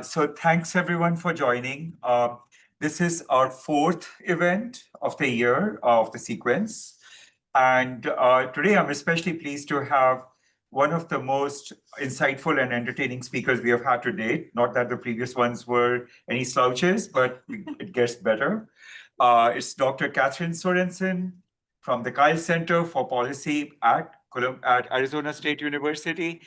So thanks everyone for joining. This is our fourth event of the year of the sequence. And today I'm especially pleased to have one of the most insightful and entertaining speakers we have had to date. Not that the previous ones were any slouches, but it gets better. It's Dr. Kathryn Sorensen from the Kyl Center for Policy at Arizona State University.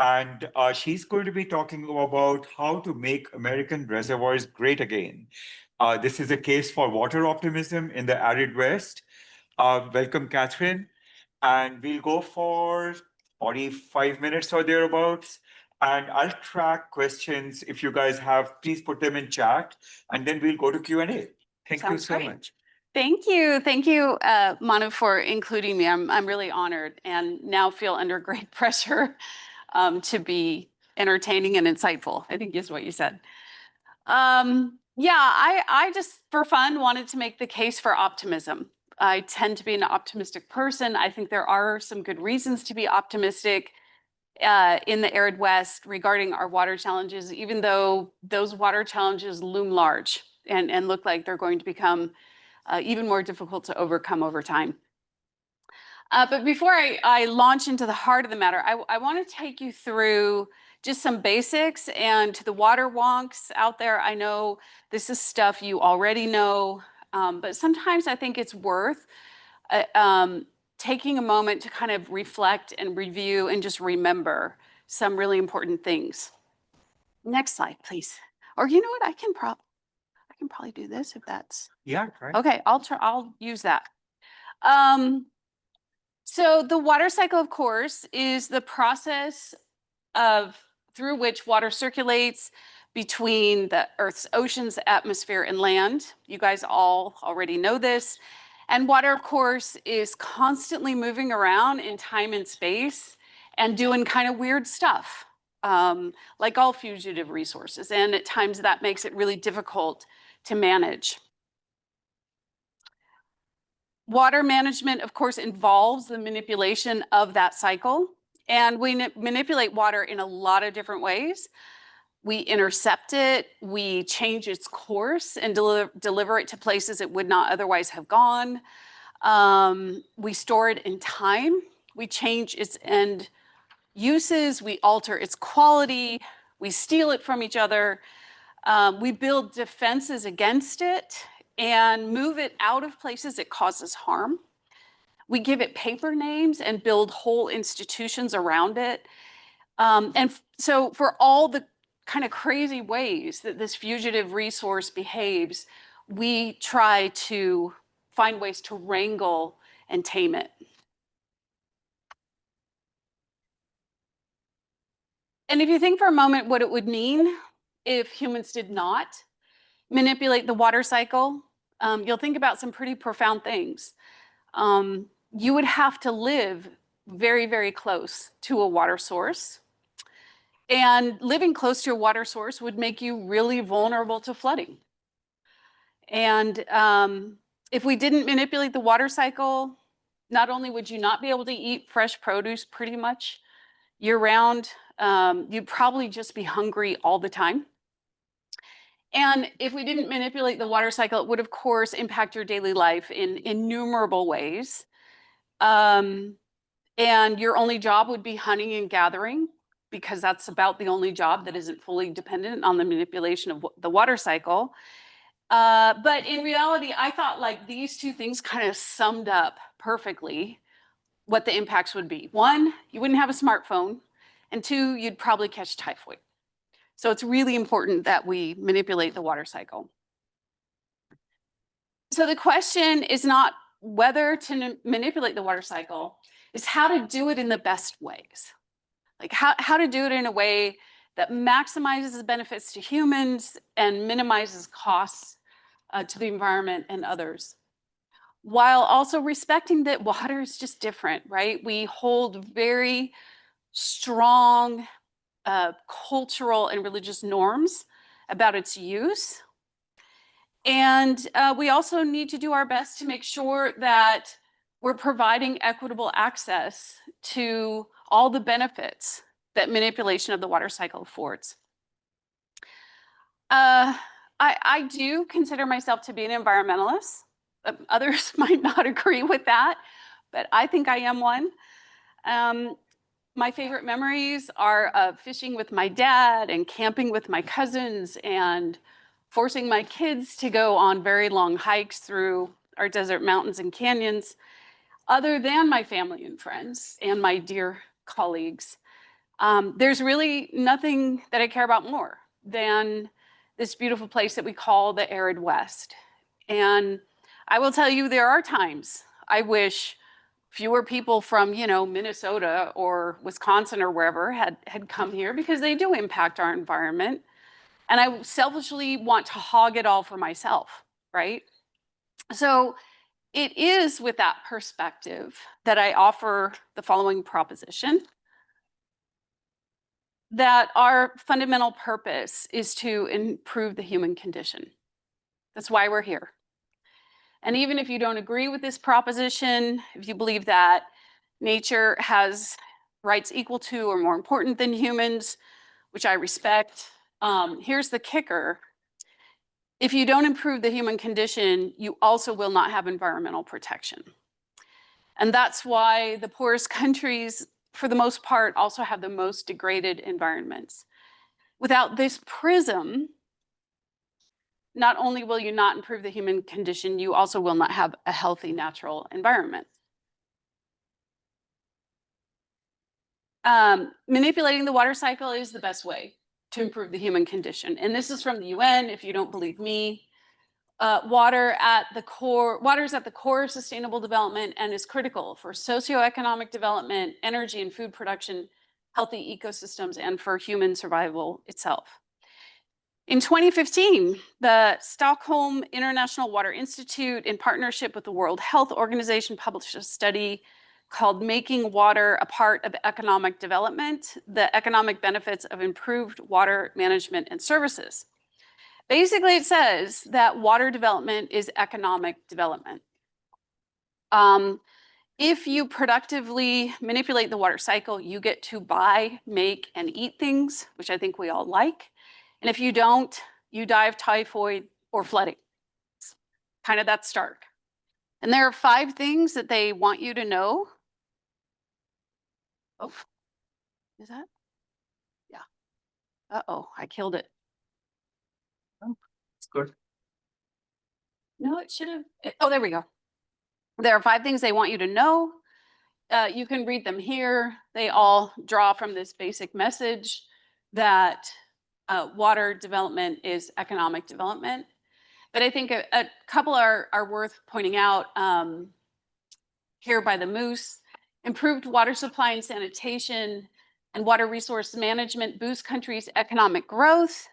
And she's going to be talking about how to make American reservoirs great again. This is a case for water optimism in the arid West. Welcome, Kathryn. And we'll go for 45 minutes or thereabouts. And I'll track questions. If you guys have, please put them in chat. And then we'll go to Q&A. Thank you so much. Thank you, Manu, for including me. I'm really honored and now feel under great pressure to be entertaining and insightful, I think is what you said. I just, for fun, wanted to make the case for optimism. I tend to be an optimistic person. I think there are some good reasons to be optimistic in the arid West regarding our water challenges, even though those water challenges loom large and look like they're going to become even more difficult to overcome over time. But before I launch into the heart of the matter, I want to take you through just some basics. And to the water wonks out there, I know this is stuff you already know, but sometimes I think it's worth taking a moment to kind of reflect and review and just remember some really important things. Next slide, please. Or you know what, I can probably do this if that's... Yeah, right. Okay, I'll use that. So the water cycle, of course, is the process through which water circulates between the Earth's oceans, atmosphere, and land. You guys all already know this. And water, of course, is constantly moving around in time and space and doing kind of weird stuff, like all fugitive resources. And at times that makes it really difficult to manage. Water management, of course, involves the manipulation of that cycle. And we manipulate water in a lot of different ways. We intercept it, we change its course and deliver it to places it would not otherwise have gone. We store it in time, we change its end uses, we alter its quality, we steal it from each other, we build defenses against it and move it out of places it causes harm. We give it paper names and build whole institutions around it. So for all the kind of crazy ways that this fugitive resource behaves, we try to find ways to wrangle and tame it. And if you think for a moment what it would mean if humans did not manipulate the water cycle, you'll think about some pretty profound things. You would have to live very, very close to a water source. And living close to a water source would make you really vulnerable to flooding. And if we didn't manipulate the water cycle, not only would you not be able to eat fresh produce pretty much year-round, you'd probably just be hungry all the time. And if we didn't manipulate the water cycle, it would, of course, impact your daily life in innumerable ways. And your only job would be hunting and gathering, because that's about the only job that isn't fully dependent on the manipulation of the water cycle. But in reality, I thought like these two things kind of summed up perfectly what the impacts would be. One, you wouldn't have a smartphone. And two, you'd probably catch typhoid. So it's really important that we manipulate the water cycle. So the question is not whether to manipulate the water cycle, it's how to do it in the best ways. Like how to do it in a way that maximizes the benefits to humans and minimizes costs to the environment and others, while also respecting that water is just different, right? We hold very strong cultural and religious norms about its use. And we also need to do our best to make sure that we're providing equitable access to all the benefits that manipulation of the water cycle affords. I do consider myself to be an environmentalist. Others might not agree with that, but I think I am one. My favorite memories are of fishing with my dad and camping with my cousins and forcing my kids to go on very long hikes through our desert mountains and canyons, other than my family and friends and my dear colleagues. There's really nothing that I care about more than this beautiful place that we call the arid West. And I will tell you, there are times I wish fewer people from, Minnesota or Wisconsin or wherever had come here, because they do impact our environment. And I selfishly want to hog it all for myself, right? So it is with that perspective that I offer the following proposition: that our fundamental purpose is to improve the human condition. That's why we're here. And even if you don't agree with this proposition, if you believe that nature has rights equal to or more important than humans, which I respect, here's the kicker. If you don't improve the human condition, you also will not have environmental protection. And that's why the poorest countries, for the most part, also have the most degraded environments. Without this prism, not only will you not improve the human condition, you also will not have a healthy natural environment. Manipulating the water cycle is the best way to improve the human condition. And this is from the UN, if you don't believe me. Water is at the core of sustainable development and is critical for socioeconomic development, energy and food production, healthy ecosystems, and for human survival itself. In 2015, the Stockholm International Water Institute, in partnership with the World Health Organization, published a study called "Making Water a Part of Economic Development: The Economic Benefits of Improved Water Management and Services." Basically, it says that water development is economic development. If you productively manipulate the water cycle, you get to buy, make, and eat things, which I think we all like. And if you don't, you die of typhoid or flooding. It's kind of that stark. And there are 5 things that they want you to know. Oh, is that? Yeah. Uh-oh, I killed it. Oh, it's good. No, it should have. Oh, there we go. There are 5 things they want you to know. You can read them here. They all draw from this basic message that water development is economic development. But I think a couple are worth pointing out here by the Moose. Improved water supply and sanitation and water resource management boosts countries' economic growth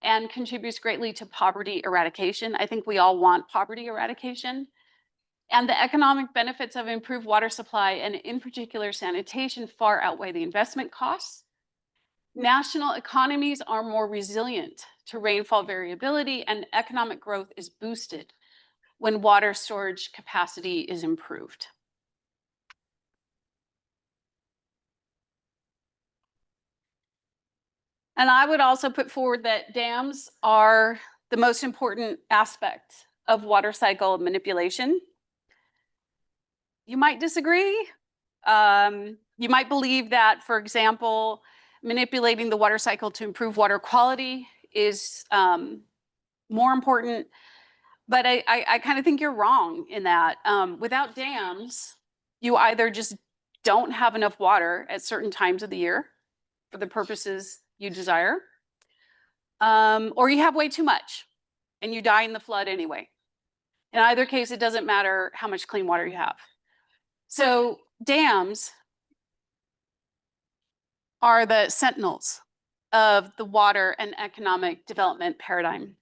and contributes greatly to poverty eradication. I think we all want poverty eradication. And the economic benefits of improved water supply, and in particular sanitation, far outweigh the investment costs. National economies are more resilient to rainfall variability, and economic growth is boosted when water storage capacity is improved. And I would also put forward that dams are the most important aspect of water cycle manipulation. You might disagree. You might believe that, for example, manipulating the water cycle to improve water quality is more important. But I kind of think you're wrong in that. Without dams, you either just don't have enough water at certain times of the year for the purposes you desire, or you have way too much and you die in the flood anyway. In either case, it doesn't matter how much clean water you have. So dams are the sentinels of the water and economic development paradigm.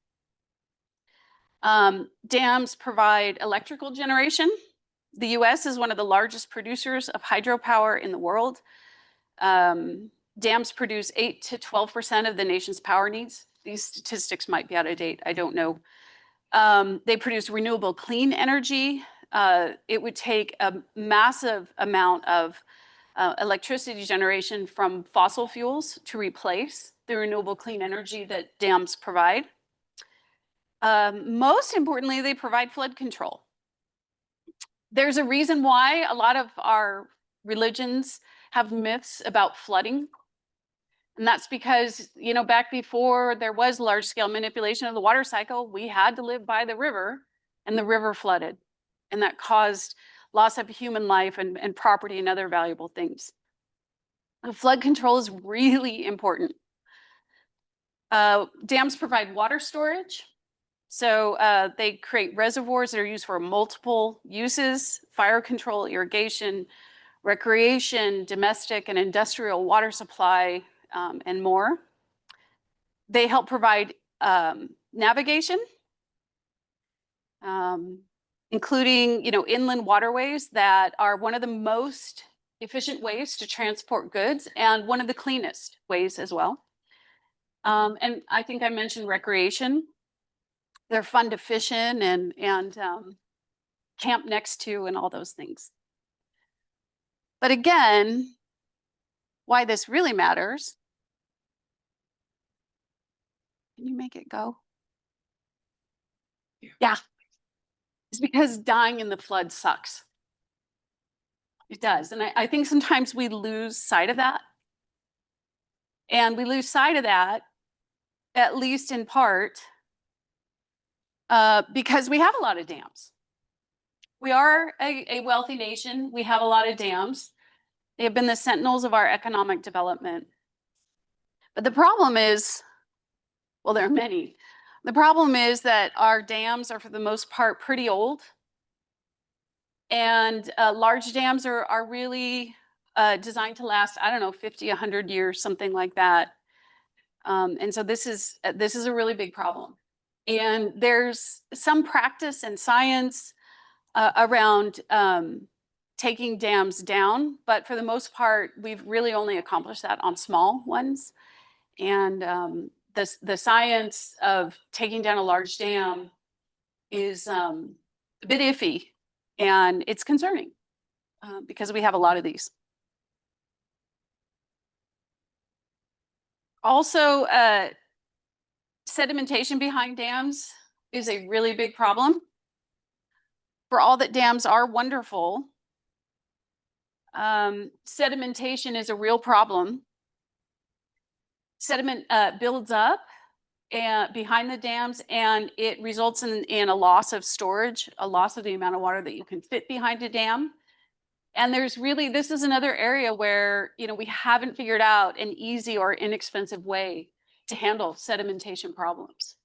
Dams provide electrical generation. The US is one of the largest producers of hydropower in the world. Dams produce 8 to 12% of the nation's power needs. These statistics might be out of date, I don't know. They produce renewable clean energy. It would take a massive amount of electricity generation from fossil fuels to replace the renewable clean energy that dams provide. Most importantly, they provide flood control. There's a reason why a lot of our religions have myths about flooding. And that's because, back before there was large scale manipulation of the water cycle, we had to live by the river and the river flooded. And that caused loss of human life and property and other valuable things. Flood control is really important. Dams provide water storage. So they create reservoirs that are used for multiple uses: fire control, irrigation, recreation, domestic and industrial water supply, and more. They help provide navigation, including inland waterways that are one of the most efficient ways to transport goods and one of the cleanest ways as well. And I think I mentioned recreation. They're fun to fish in and camp next to and all those things. But again, why this really matters. Can you make it go? Yeah. It's because dying in the flood sucks. It does. And I think sometimes we lose sight of that. And we lose sight of that, at least in part, because we have a lot of dams. We are a wealthy nation. We have a lot of dams. They have been the sentinels of our economic development. But the problem is, well, there are many. The problem is that our dams are, for the most part, pretty old. And large dams are really designed to last, 50, 100 years, something like that. And so this is a really big problem. And there's some practice and science around taking dams down, but for the most part, we've really only accomplished that on small ones. And the science of taking down a large dam is a bit iffy, and it's concerning because we have a lot of these. Also, sedimentation behind dams is a really big problem. For all that dams are wonderful, sedimentation is a real problem. Sediment builds up behind the dams, and it results in a loss of storage, a loss of the amount of water that you can fit behind a dam. And this is another area where, we haven't figured out an easy or inexpensive way to handle sedimentation problems.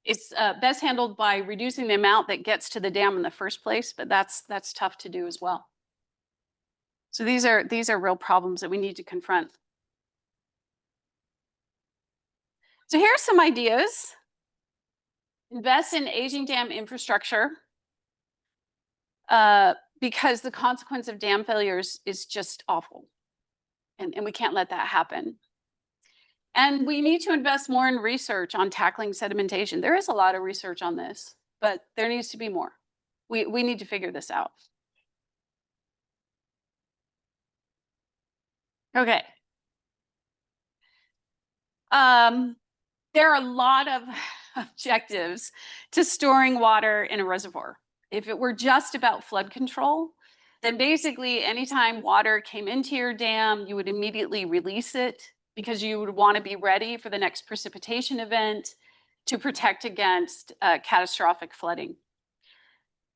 It's best handled by reducing the amount that gets to the dam in the first place, but that's tough to do as well. So these are real problems that we need to confront. So here's some ideas. Invest in aging dam infrastructure because the consequence of dam failures is just awful. And we can't let that happen. And we need to invest more in research on tackling sedimentation. There is a lot of research on this, but there needs to be more. We need to figure this out. Okay. There are a lot of objectives to storing water in a reservoir. If it were just about flood control, then basically anytime water came into your dam, you would immediately release it because you would want to be ready for the next precipitation event to protect against catastrophic flooding.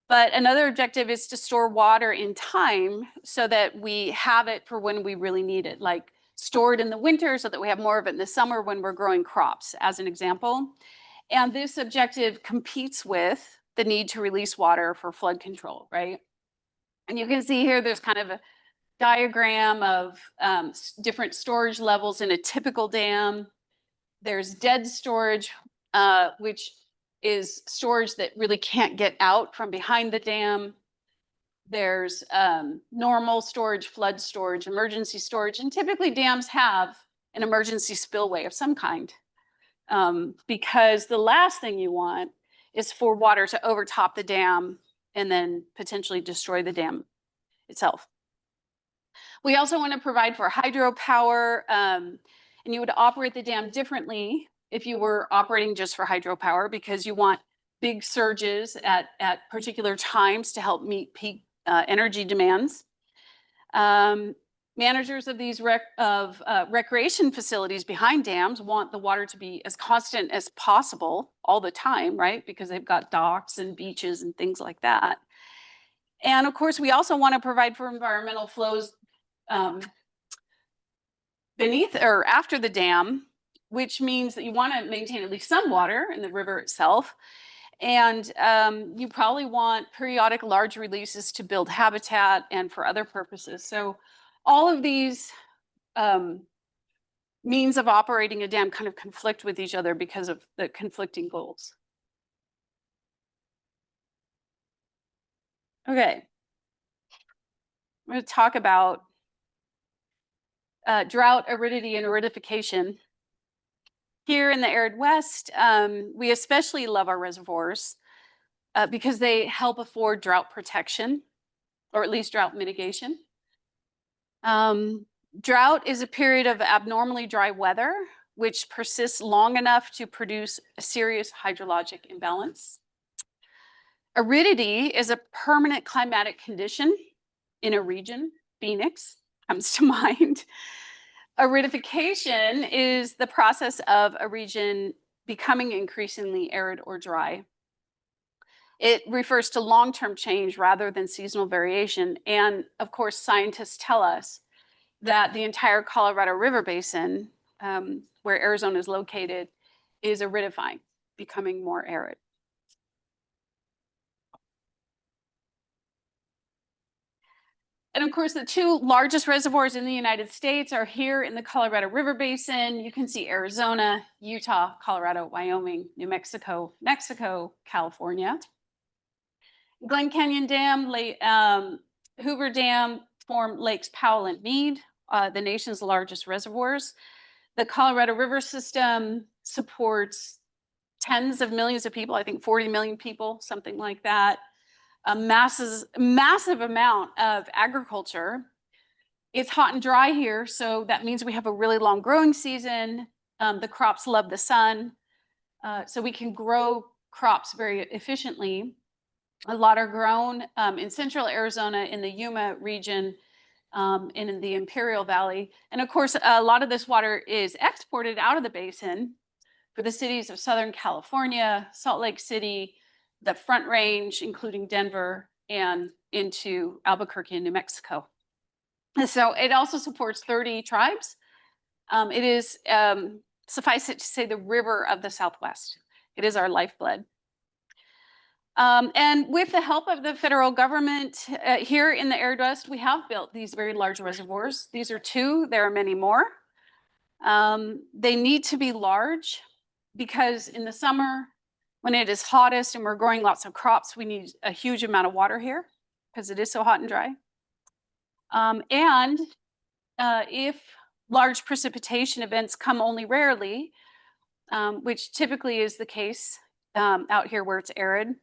But another objective is to store water in time so that we have it for when we really need it, like store it in the winter so that we have more of it in the summer when we're growing crops, as an example. And this objective competes with the need to release water for flood control, right? And you can see here, there's kind of a diagram of different storage levels in a typical dam. There's dead storage, which is storage that really can't get out from behind the dam. There's normal storage, flood storage, emergency storage, and typically dams have an emergency spillway of some kind because the last thing you want is for water to overtop the dam and then potentially destroy the dam itself. We also want to provide for hydropower, and you would operate the dam differently if you were operating just for hydropower, because you want big surges at particular times to help meet peak energy demands. Managers of these recreation facilities behind dams want the water to be as constant as possible all the time, right? Because they've got docks and beaches and things like that. And of course, we also want to provide for environmental flows beneath or after the dam, which means that you want to maintain at least some water in the river itself. And you probably want periodic large releases to build habitat and for other purposes. So all of these means of operating a dam kind of conflict with each other because of the conflicting goals. Okay. I'm going to talk about drought, aridity, and aridification. Here in the arid West, we especially love our reservoirs because they help afford drought protection, or at least drought mitigation. Drought is a period of abnormally dry weather, which persists long enough to produce a serious hydrologic imbalance. Aridity is a permanent climatic condition in a region. Phoenix comes to mind. Aridification is the process of a region becoming increasingly arid or dry. It refers to long-term change rather than seasonal variation. And of course, scientists tell us that the entire Colorado River Basin, where Arizona is located, is aridifying, becoming more arid. And of course, the two largest reservoirs in the United States are here in the Colorado River Basin. You can see Arizona, Utah, Colorado, Wyoming, New Mexico, California. Glen Canyon Dam, Hoover Dam form Lakes Powell and Meade, the nation's largest reservoirs. The Colorado River system supports tens of millions of people, I think 40 million people, something like that. A massive amount of agriculture. It's hot and dry here, so that means we have a really long growing season. The crops love the sun, so we can grow crops very efficiently. A lot are grown in central Arizona, in the Yuma region, and in the Imperial Valley. And of course, a lot of this water is exported out of the basin for the cities of Southern California, Salt Lake City, the Front Range, including Denver, and into Albuquerque in New Mexico. And so it also supports 30 tribes. It is, suffice it to say, the river of the Southwest. It is our lifeblood. And with the help of the federal government here in the arid West, we have built these very large reservoirs. These are two, there are many more. They need to be large because in the summer, when it is hottest and we're growing lots of crops, we need a huge amount of water here because it is so hot and dry. If large precipitation events come only rarely, which typically is the case out here where it's arid,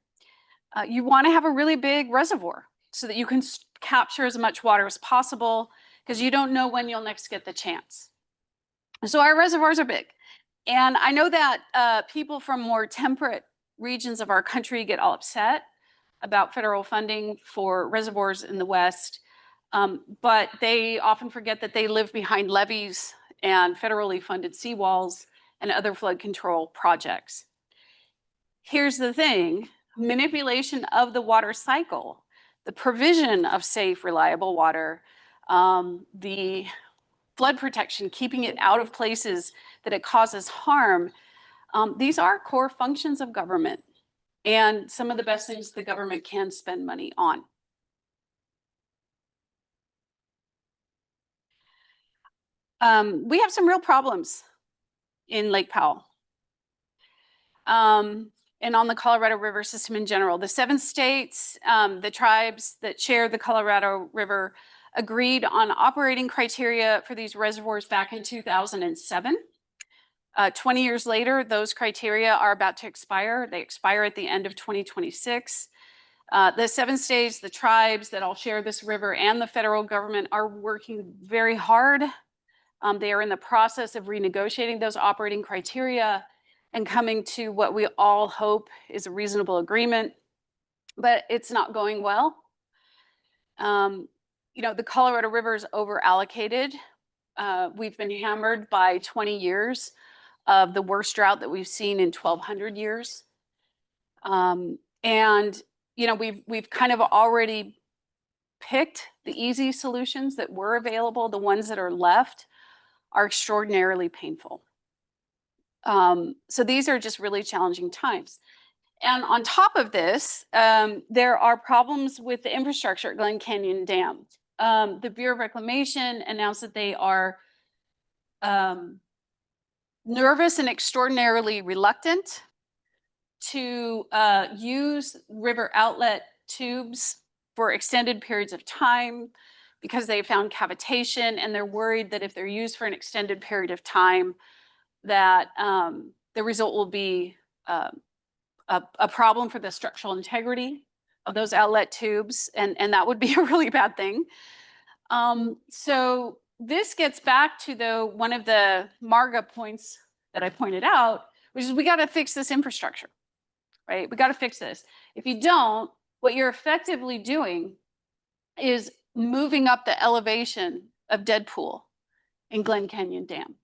you want to have a really big reservoir so that you can capture as much water as possible because you don't know when you'll next get the chance. So our reservoirs are big. And I know that people from more temperate regions of our country get all upset about federal funding for reservoirs in the West, but they often forget that they live behind levees and federally funded seawalls and other flood control projects. Here's the thing, manipulation of the water cycle, the provision of safe, reliable water, the flood protection, keeping it out of places that it causes harm. These are core functions of government and some of the best things the government can spend money on. We have some real problems in Lake Powell and on the Colorado River system in general. The 7 states, the tribes that share the Colorado River agreed on operating criteria for these reservoirs back in 2007. 20 years later, those criteria are about to expire. They expire at the end of 2026. The 7 states, the tribes that all share this river, and the federal government are working very hard. They are in the process of renegotiating those operating criteria, and coming to what we all hope is a reasonable agreement, but it's not going well. You know, the Colorado River is over allocated. We've been hammered by 20 years of the worst drought that we've seen in 1,200 years. And, you know, we've kind of already picked the easy solutions that were available. The ones that are left are extraordinarily painful. So these are just really challenging times. And on top of this, there are problems with the infrastructure at Glen Canyon Dam. The Bureau of Reclamation announced that they are nervous and extraordinarily reluctant to use river outlet tubes for extended periods of time because they found cavitation, and they're worried that if they're used for an extended period of time, that the result will be a problem for the structural integrity of those outlet tubes, and that would be a really bad thing. So this gets back to one of the MARGA points that I pointed out, which is we got to fix this infrastructure, right? We got to fix this. If you don't, what you're effectively doing is moving up the elevation of Dead Pool in Glen Canyon Dam.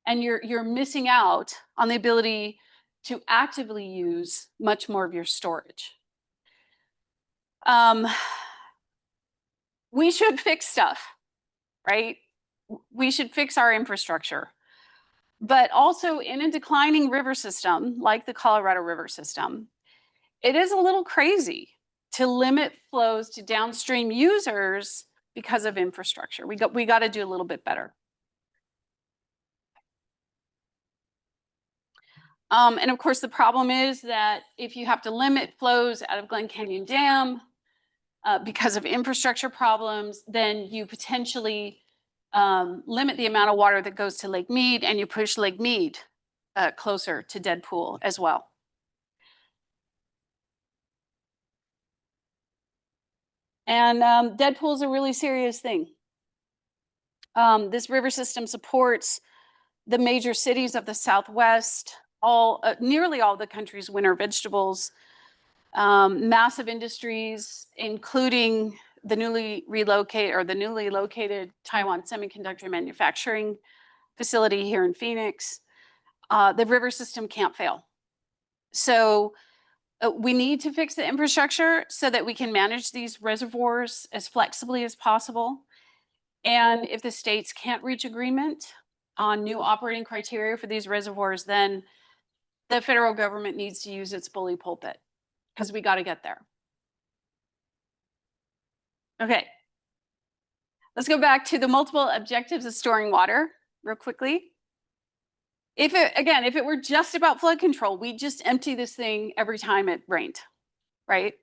And you're missing out on the ability to actively use much more of your storage. We should fix stuff, right? We should fix our infrastructure. But also in a declining river system, like the Colorado River system, it is a little crazy to limit flows to downstream users because of infrastructure. We got to do a little bit better. And of course, the problem is that if you have to limit flows out of Glen Canyon Dam because of infrastructure problems, then you potentially limit the amount of water that goes to Lake Mead, and you push Lake Mead closer to Dead Pool as well. And Dead Pool is a really serious thing. This river system supports the major cities of the Southwest, nearly all the country's winter vegetables, massive industries, including the newly located Taiwan Semiconductor Manufacturing facility here in Phoenix. The river system can't fail. So we need to fix the infrastructure so that we can manage these reservoirs as flexibly as possible. And if the states can't reach agreement on new operating criteria for these reservoirs, then the federal government needs to use its bully pulpit, because we got to get there. Okay. Let's go back to the multiple objectives of storing water real quickly. If it were just about flood control, we'd just empty this thing every time it rained, right?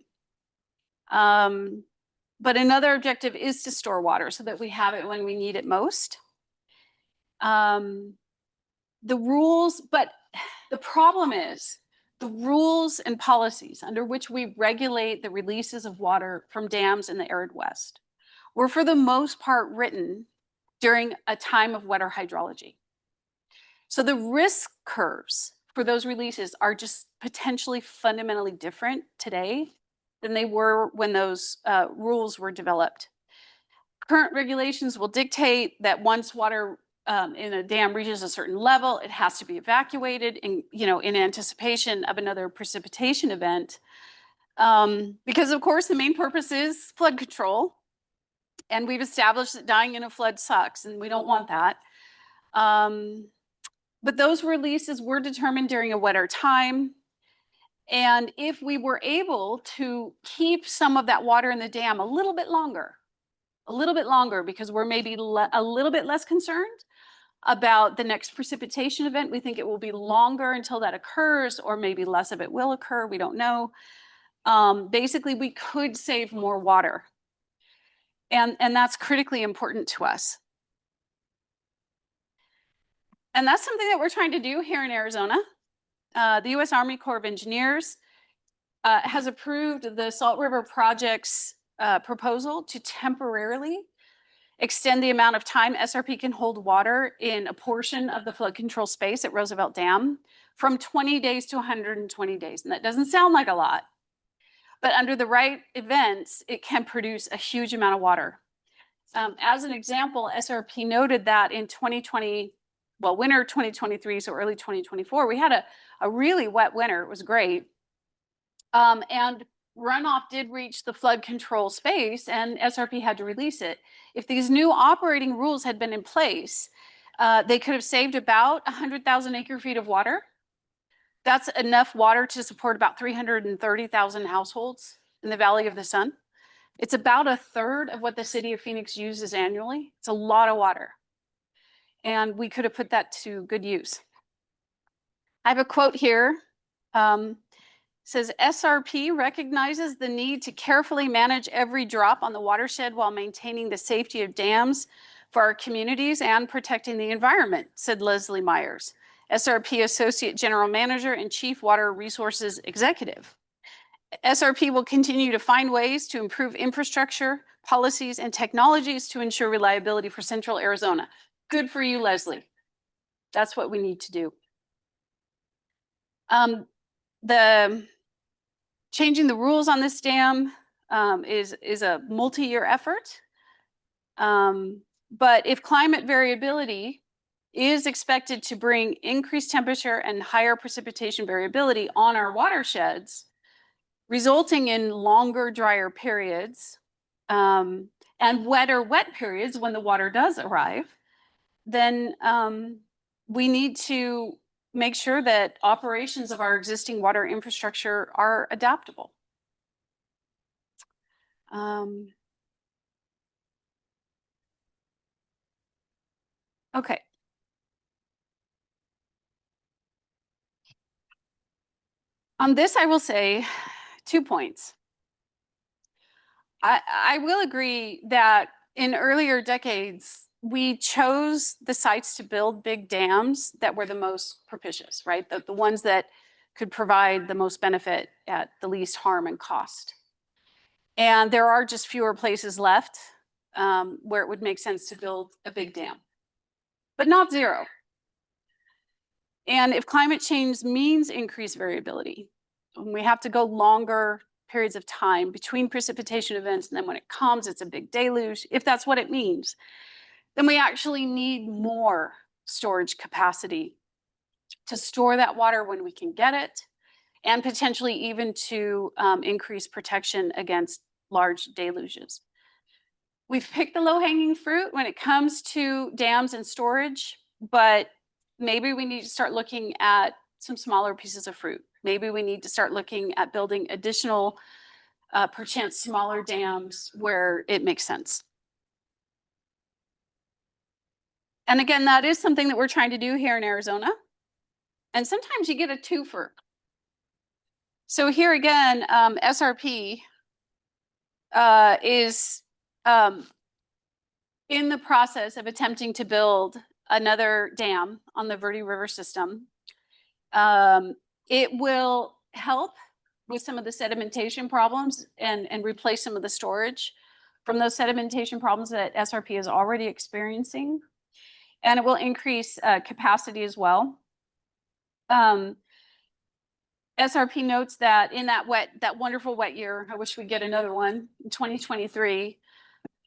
But another objective is to store water so that we have it when we need it most. The rules, but the problem is the rules and policies under which we regulate the releases of water from dams in the arid West were for the most part written during a time of wetter hydrology. So the risk curves for those releases are just potentially fundamentally different today than they were when those rules were developed. Current regulations will dictate that once water in a dam reaches a certain level, it has to be evacuated in anticipation of another precipitation event. Because of course the main purpose is flood control. And we've established that dying in a flood sucks, and we don't want that. But those releases were determined during a wetter time. And if we were able to keep some of that water in the dam a little bit longer, because we're maybe a little bit less concerned about the next precipitation event, we think it will be longer until that occurs, or maybe less of it will occur, we don't know. Basically, we could save more water. And that's critically important to us. And that's something that we're trying to do here in Arizona. The U.S. Army Corps of Engineers has approved the Salt River Project's proposal to temporarily extend the amount of time SRP can hold water in a portion of the flood control space at Roosevelt Dam from 20 days to 120 days. And that doesn't sound like a lot, but under the right events, it can produce a huge amount of water. As an example, SRP noted that in 2020, well, winter 2023, so early 2024, we had a really wet winter. It was great. And runoff did reach the flood control space and SRP had to release it. If these new operating rules had been in place, they could have saved about 100,000 acre feet of water. That's enough water to support about 330,000 households in the Valley of the Sun. It's about a third of what the city of Phoenix uses annually. It's a lot of water. And we could have put that to good use. I have a quote here. Says SRP recognizes the need to carefully manage every drop on the watershed while maintaining the safety of dams for our communities and protecting the environment, said Leslie Myers, SRP Associate General Manager and Chief Water Resources Executive. SRP will continue to find ways to improve infrastructure, policies, and technologies to ensure reliability for Central Arizona. Good for you, Leslie. That's what we need to do. Changing the rules on this dam is a multi-year effort. But if climate variability is expected to bring increased temperature and higher precipitation variability on our watersheds, resulting in longer, drier periods and wetter wet periods when the water does arrive, then we need to make sure that operations of our existing water infrastructure are adaptable. Okay. On this, I will say 2 points. I will agree that in earlier decades, we chose the sites to build big dams that were the most propitious, right? The ones that could provide the most benefit at the least harm and cost. And there are just fewer places left where it would make sense to build a big dam, but not zero. And if climate change means increased variability, we have to go longer periods of time between precipitation events, and then when it comes, it's a big deluge. If that's what it means, then we actually need more storage capacity to store that water when we can get it, and potentially even to increase protection against large deluges. We've picked the low-hanging fruit when it comes to dams and storage, but maybe we need to start looking at some smaller pieces of fruit. Maybe we need to start looking at building additional, perchance smaller dams where it makes sense. And again, that is something that we're trying to do here in Arizona. And sometimes you get a twofer. So here again, SRP is in the process of attempting to build another dam on the Verde River system. It will help with some of the sedimentation problems and replace some of the storage from those sedimentation problems that SRP is already experiencing. And it will increase capacity as well. SRP notes that in that wonderful wet year, I wish we'd get another one, in 2023,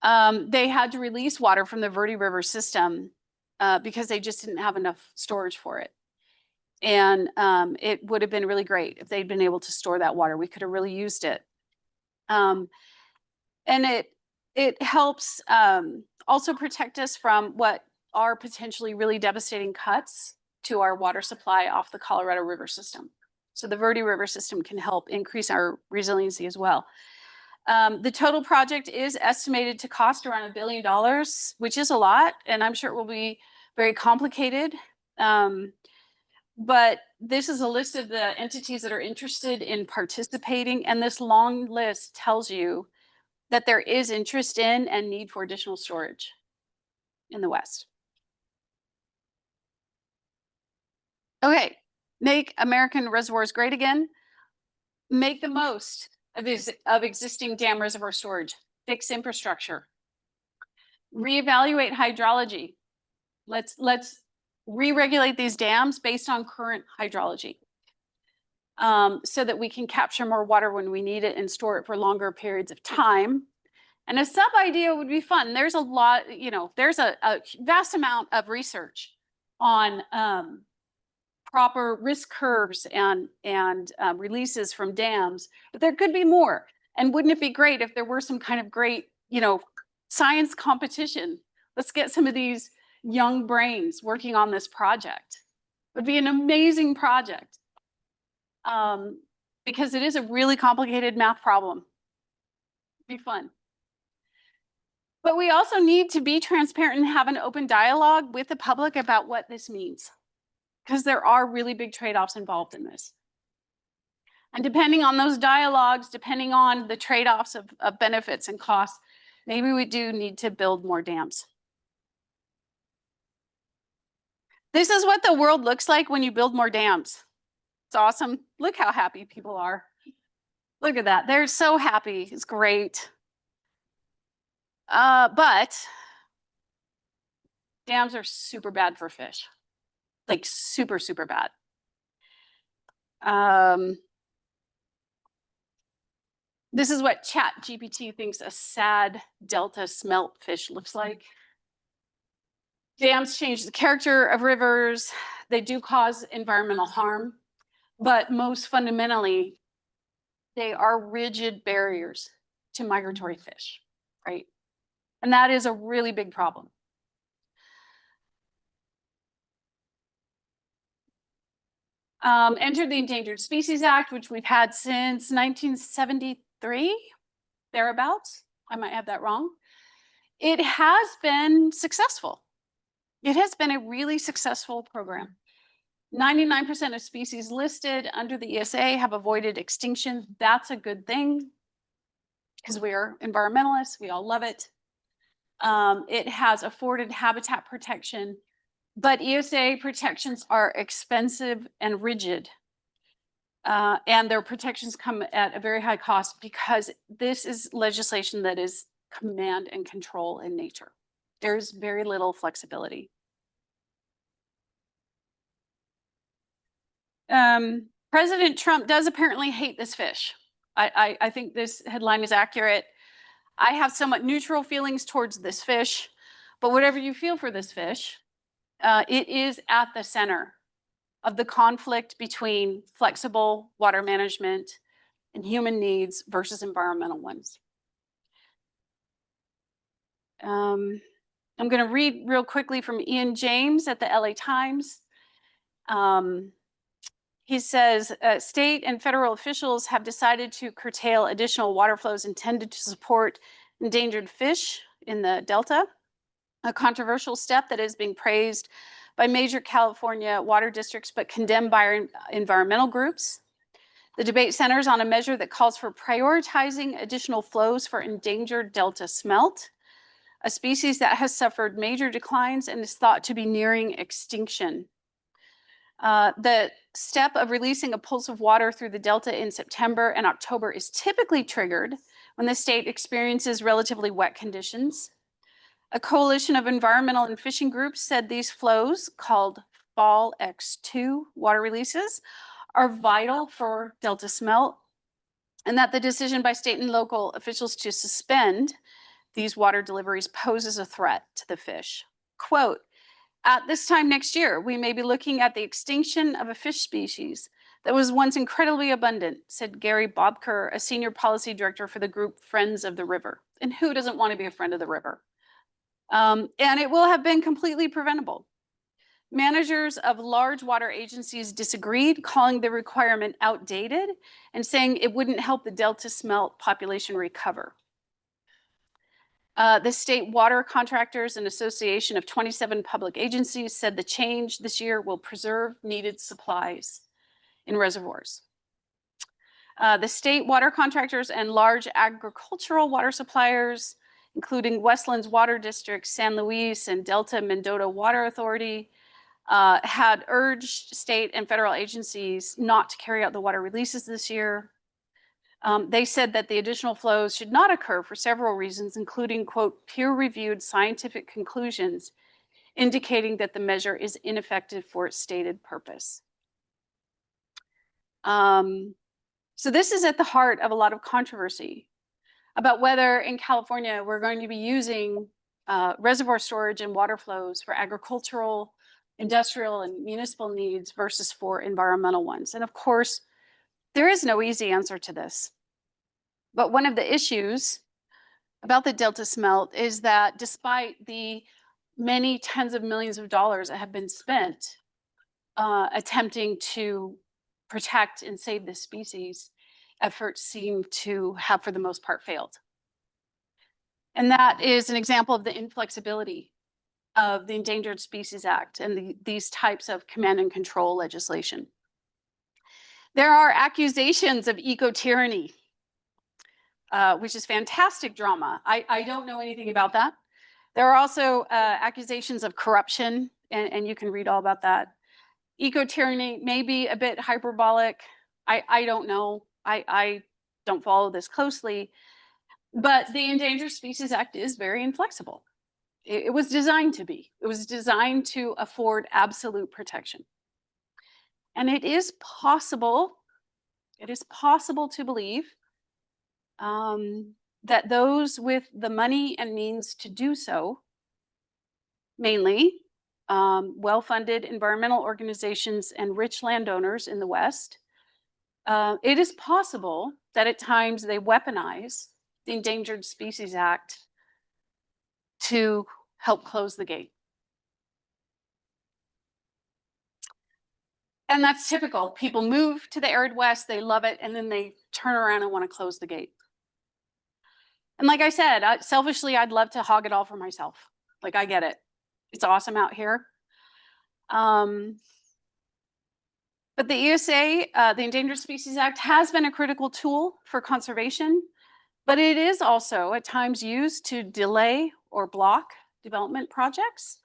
they had to release water from the Verde River system because they just didn't have enough storage for it. And it would have been really great if they'd been able to store that water. We could have really used it. And it helps also protect us from what are potentially really devastating cuts to our water supply off the Colorado River system. So the Verde River system can help increase our resiliency as well. The total project is estimated to cost around $1 billion, which is a lot, and I'm sure it will be very complicated. But this is a list of the entities that are interested in participating, and this long list tells you that there is interest in and need for additional storage in the West. Okay, make American Reservoirs Great Again. Make the most of existing dam reservoir storage. Fix infrastructure. Reevaluate hydrology. Let's re-regulate these dams based on current hydrology, so that we can capture more water when we need it and store it for longer periods of time. And a sub idea would be fun. There's a lot, there's a vast amount of research on proper risk curves and releases from dams, but there could be more. And wouldn't it be great if there were some kind of great, science competition? Let's get some of these young brains working on this project. It would be an amazing project, because it is a really complicated math problem. It'd be fun. But we also need to be transparent and have an open dialogue with the public about what this means, because there are really big trade-offs involved in this. And depending on those dialogues, depending on the trade-offs of benefits and costs, maybe we do need to build more dams. This is what the world looks like when you build more dams. It's awesome. Look how happy people are. Look at that. They're so happy. It's great. But dams are super bad for fish. Like super, super bad. This is what ChatGPT thinks a sad delta smelt fish looks like. Dams change the character of rivers. They do cause environmental harm, but most fundamentally, they are rigid barriers to migratory fish, right? And that is a really big problem. Entered the Endangered Species Act, which we've had since 1973, thereabouts. I might have that wrong. It has been successful. It has been a really successful program. 99% of species listed under the ESA have avoided extinction. That's a good thing, because we are environmentalists. We all love it. It has afforded habitat protection, but ESA protections are expensive and rigid. And their protections come at a very high cost, because this is legislation that is command and control in nature. There's very little flexibility. President Trump does apparently hate this fish. I think this headline is accurate. I have somewhat neutral feelings towards this fish, but whatever you feel for this fish, it is at the center of the conflict between flexible water management and human needs versus environmental ones. I'm going to read real quickly from Ian James at the LA Times. He says, state and federal officials have decided to curtail additional water flows intended to support endangered fish in the Delta, a controversial step that is being praised by major California water districts, but condemned by environmental groups. The debate centers on a measure that calls for prioritizing additional flows for endangered Delta smelt, a species that has suffered major declines and is thought to be nearing extinction. The step of releasing a pulse of water through the Delta in September and October is typically triggered when the state experiences relatively wet conditions. A coalition of environmental and fishing groups said these flows, called Fall X2 water releases, are vital for Delta smelt, and that the decision by state and local officials to suspend these water deliveries poses a threat to the fish. Quote, at this time next year, we may be looking at the extinction of a fish species that was once incredibly abundant, said Gary Bobker, a senior policy director for the group Friends of the River. And who doesn't want to be a friend of the river? And it will have been completely preventable. Managers of large water agencies disagreed, calling the requirement outdated and saying it wouldn't help the Delta smelt population recover. The State Water Contractors and Association of 27 public agencies said the change this year will preserve needed supplies in reservoirs. The state water contractors and large agricultural water suppliers, including Westlands Water District, San Luis, and Delta Mendota Water Authority, had urged state and federal agencies not to carry out the water releases this year. They said that the additional flows should not occur for several reasons, including, quote, peer-reviewed scientific conclusions indicating that the measure is ineffective for its stated purpose. So this is at the heart of a lot of controversy about whether in California we're going to be using reservoir storage and water flows for agricultural, industrial, and municipal needs versus for environmental ones. And of course, there is no easy answer to this. But one of the issues about the Delta smelt is that despite the many tens of millions of dollars that have been spent attempting to protect and save this species, efforts seem to have, for the most part, failed. And that is an example of the inflexibility of the Endangered Species Act and these types of command and control legislation. There are accusations of eco-tyranny, which is fantastic drama. I don't know anything about that. There are also accusations of corruption, and you can read all about that. Eco-tyranny may be a bit hyperbolic. I don't know. I don't follow this closely. But the Endangered Species Act is very inflexible. It was designed to be. It was designed to afford absolute protection. And it is possible to believe that those with the money and means to do so, mainly well-funded environmental organizations and rich landowners in the West, it is possible that at times they weaponize the Endangered Species Act to help close the gate. And that's typical. People move to the arid West, they love it, and then they turn around and want to close the gate. And like I said, selfishly, I'd love to hog it all for myself. Like, I get it. It's awesome out here. But the ESA, the Endangered Species Act, has been a critical tool for conservation, but it is also at times used to delay or block development projects,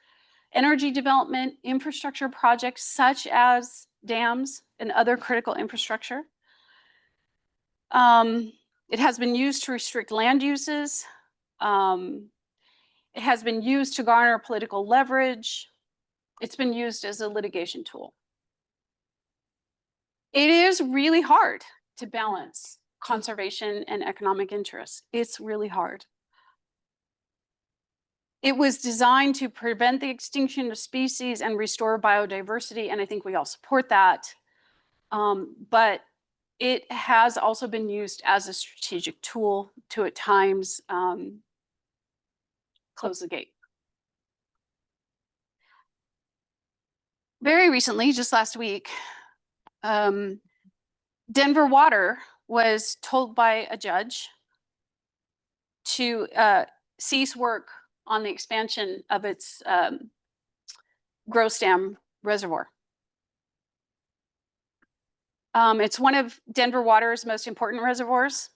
energy development, infrastructure projects such as dams and other critical infrastructure. It has been used to restrict land uses. It has been used to garner political leverage. It's been used as a litigation tool. It is really hard to balance conservation and economic interests. It's really hard. It was designed to prevent the extinction of species and restore biodiversity, and I think we all support that. But it has also been used as a strategic tool to at times close the gate. Very recently, just last week, Denver Water was told by a judge to cease work on the expansion of its Gross Dam reservoir. It's one of Denver Water's most important reservoirs.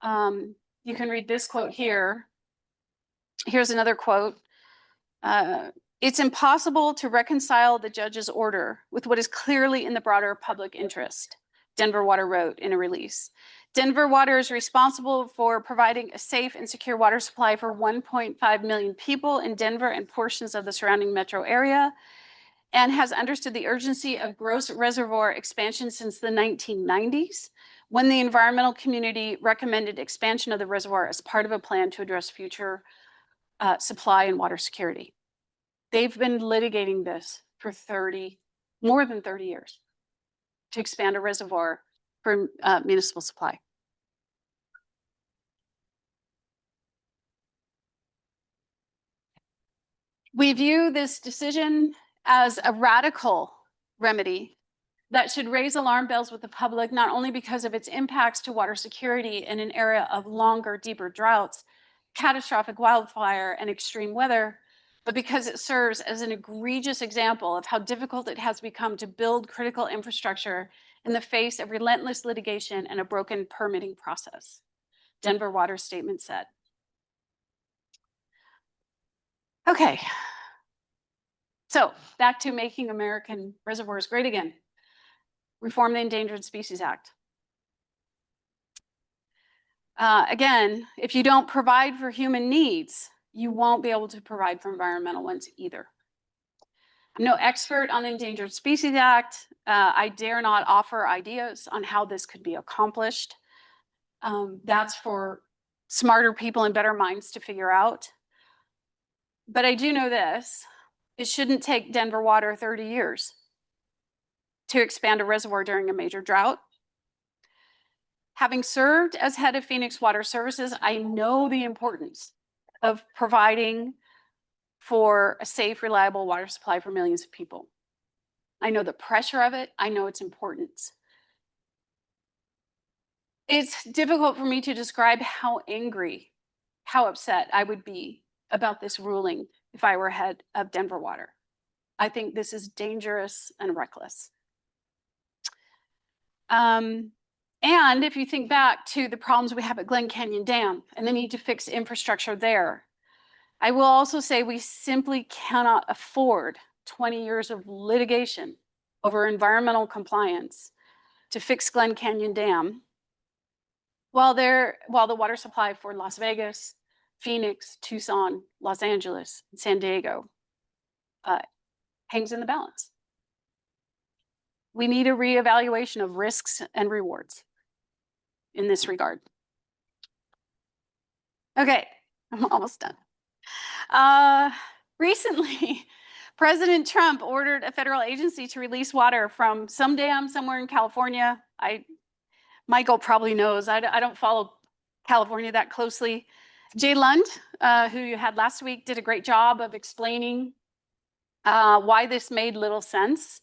You can read this quote here. Here's another quote. It's impossible to reconcile the judge's order with what is clearly in the broader public interest, Denver Water wrote in a release. Denver Water is responsible for providing a safe and secure water supply for 1.5 million people in Denver and portions of the surrounding metro area, and has understood the urgency of gross reservoir expansion since the 1990s, when the environmental community recommended expansion of the reservoir as part of a plan to address future supply and water security. They've been litigating this for more than 30 years to expand a reservoir for municipal supply. We view this decision as a radical remedy that should raise alarm bells with the public, not only because of its impacts to water security in an era of longer, deeper droughts, catastrophic wildfire, and extreme weather, but because it serves as an egregious example of how difficult it has become to build critical infrastructure in the face of relentless litigation and a broken permitting process, Denver Water's statement said. Okay, so back to making American reservoirs great again. Reform the Endangered Species Act. Again, if you don't provide for human needs, you won't be able to provide for environmental ones either. I'm no expert on the Endangered Species Act. I dare not offer ideas on how this could be accomplished. That's for smarter people and better minds to figure out. But I do know this: it shouldn't take Denver Water 30 years to expand a reservoir during a major drought. Having served as head of Phoenix Water Services, I know the importance of providing for a safe, reliable water supply for millions of people. I know the pressure of it. I know its importance. It's difficult for me to describe how angry, how upset I would be about this ruling if I were head of Denver Water. I think this is dangerous and reckless. And if you think back to the problems we have at Glen Canyon Dam and the need to fix infrastructure there, I will also say we simply cannot afford 20 years of litigation over environmental compliance to fix Glen Canyon Dam while the water supply for Las Vegas, Phoenix, Tucson, Los Angeles, and San Diego hangs in the balance. We need a reevaluation of risks and rewards in this regard. Okay, I'm almost done. Recently, President Trump ordered a federal agency to release water from some dam somewhere in California. Michael probably knows. I don't follow California that closely. Jay Lund, who you had last week, did a great job of explaining why this made little sense.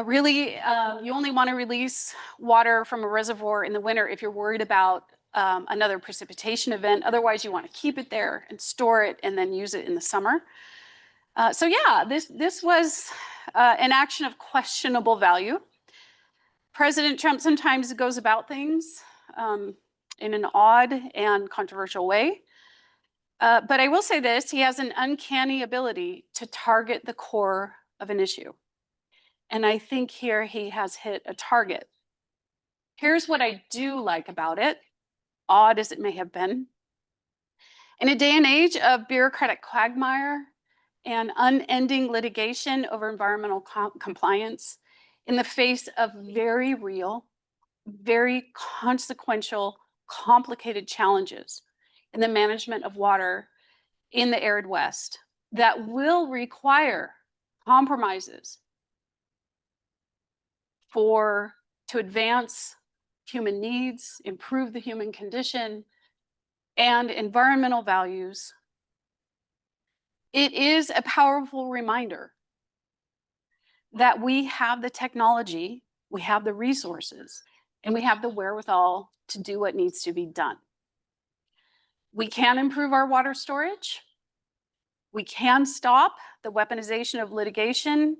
Really, you only want to release water from a reservoir in the winter if you're worried about another precipitation event. Otherwise, you want to keep it there and store it and then use it in the summer. So yeah, this was an action of questionable value. President Trump sometimes goes about things in an odd and controversial way. But I will say this: he has an uncanny ability to target the core of an issue. And I think here he has hit a target. Here's what I do like about it, odd as it may have been. In a day and age of bureaucratic quagmire and unending litigation over environmental compliance, in the face of very real, very consequential, complicated challenges in the management of water in the arid West that will require compromises to advance human needs, improve the human condition, and environmental values, it is a powerful reminder that we have the technology, we have the resources, and we have the wherewithal to do what needs to be done. We can improve our water storage. We can stop the weaponization of litigation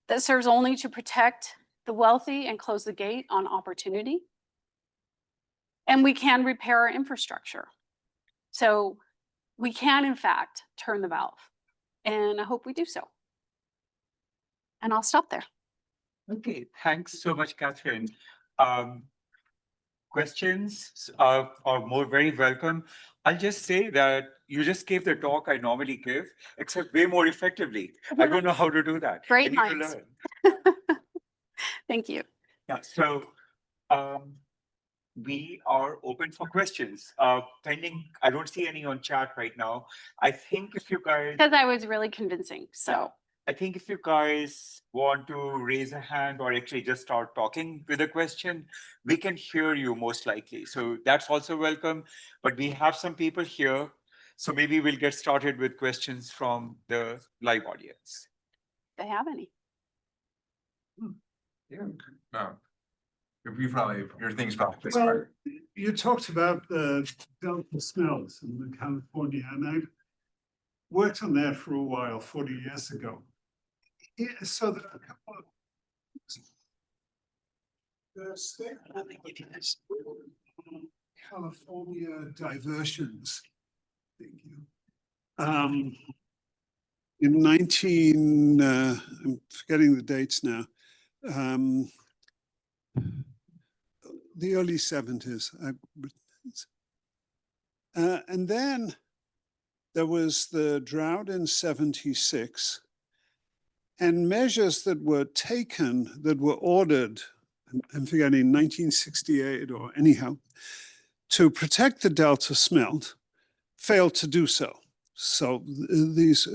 that serves only to protect the wealthy and close the gate on opportunity. And we can repair our infrastructure. So we can, in fact, turn the valve. And I hope we do so. And I'll stop there. Okay, thanks so much, Kathryn. Questions are more very welcome. I'll just say that you just gave the talk I normally give, except way more effectively. I don't know how to do that. Great I need minds. to learn. Thank you. Yeah, so we are open for questions. Pending, I don't see any on chat right now. I think if you guys, Because I was really convincing, so. I think if you guys want to raise a hand or actually just start talking with a question, we can hear you most likely. So that's also welcome. But we have some people here, so maybe we'll get started with questions from the live audience. If they have any. Yeah. No. Your thing's probably. Well, you talked about the Delta smells in California, and I worked on that for a while, 40 years ago. Yeah, so there are a couple of the state California diversions. Thank you. In I'm forgetting the dates now. The early 70s, And then there was the drought in 76, and measures that were taken, that were ordered, I'm forgetting, 1968 or anyhow, to protect the Delta smelt, failed to do so. So these,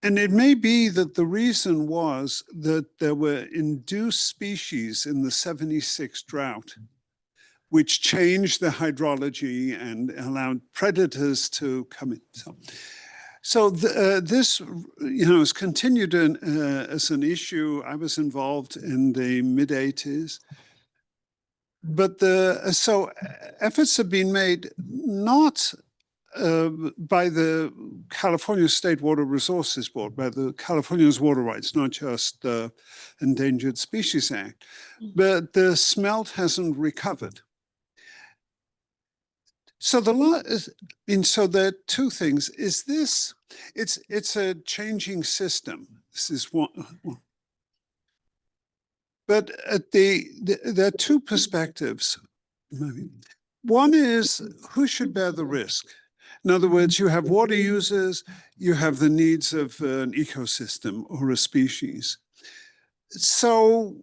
and it may be that the reason was that there were induced species in the 76 drought, which changed the hydrology and allowed predators to come in. So this, has continued as an issue. I was involved in the mid-80s. But so efforts have been made not by the California State Water Resources Board, by the California's water rights, not just the Endangered Species Act, but the smelt hasn't recovered. So so there are two things. Is this, it's a changing system. This is one. But there are two perspectives. One is who should bear the risk? In other words, you have water users, you have the needs of an ecosystem or a species. So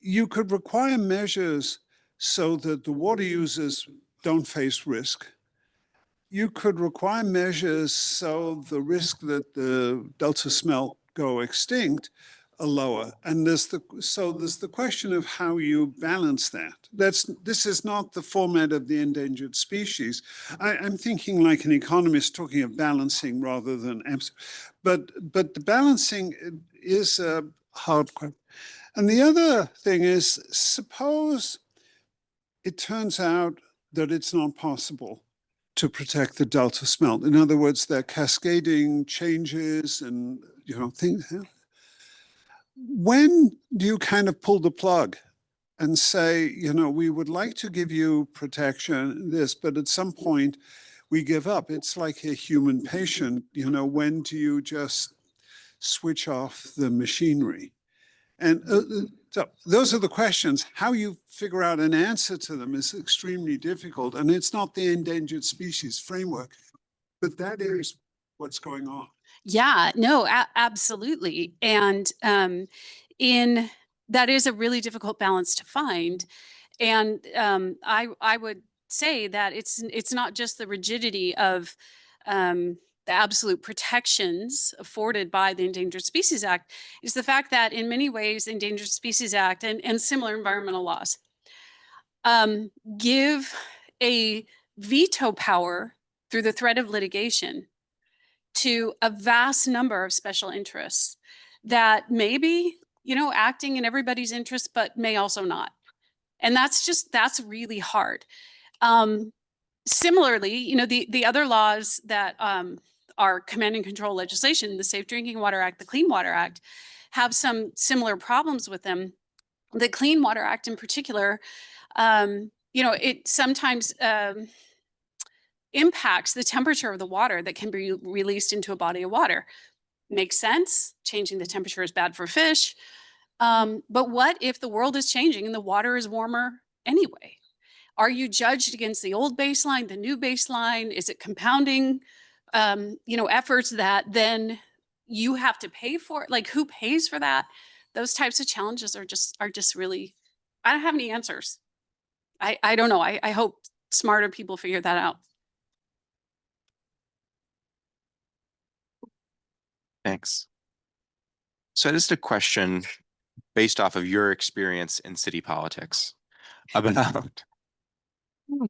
you could require measures so that the water users don't face risk. You could require measures so the risk that the Delta smelt go extinct are lower. And there's the question of how you balance that. This is not the format of the endangered species. I'm thinking like an economist talking of balancing rather than but the balancing is a hard question. And the other thing is, suppose it turns out that it's not possible to protect the Delta smelt. In other words, there are cascading changes and things. When do you kind of pull the plug and say, we would like to give you protection, but at some point we give up? It's like a human patient, when do you just switch off the machinery? And so those are the questions. How you figure out an answer to them is extremely difficult. And it's not the endangered species framework, but that is what's going on. Yeah, no, absolutely. And that is a really difficult balance to find. And I would say that it's not just the rigidity of the absolute protections afforded by the Endangered Species Act. It's the fact that in many ways, the Endangered Species Act and similar environmental laws give a veto power through the threat of litigation to a vast number of special interests that may be, acting in everybody's interest, but may also not. And that's really hard. Similarly, the other laws that are command and control legislation, the Safe Drinking Water Act, the Clean Water Act, have some similar problems with them. The Clean Water Act in particular, it sometimes impacts the temperature of the water that can be released into a body of water. Makes sense. Changing the temperature is bad for fish. But what if the world is changing and the water is warmer anyway? Are you judged against the old baseline, the new baseline? Is it compounding, efforts that then you have to pay for? Like, who pays for that? Those types of challenges are just really, I don't have any answers. I don't know. I hope smarter people figure that out. Thanks. So just a question based off of your experience in city politics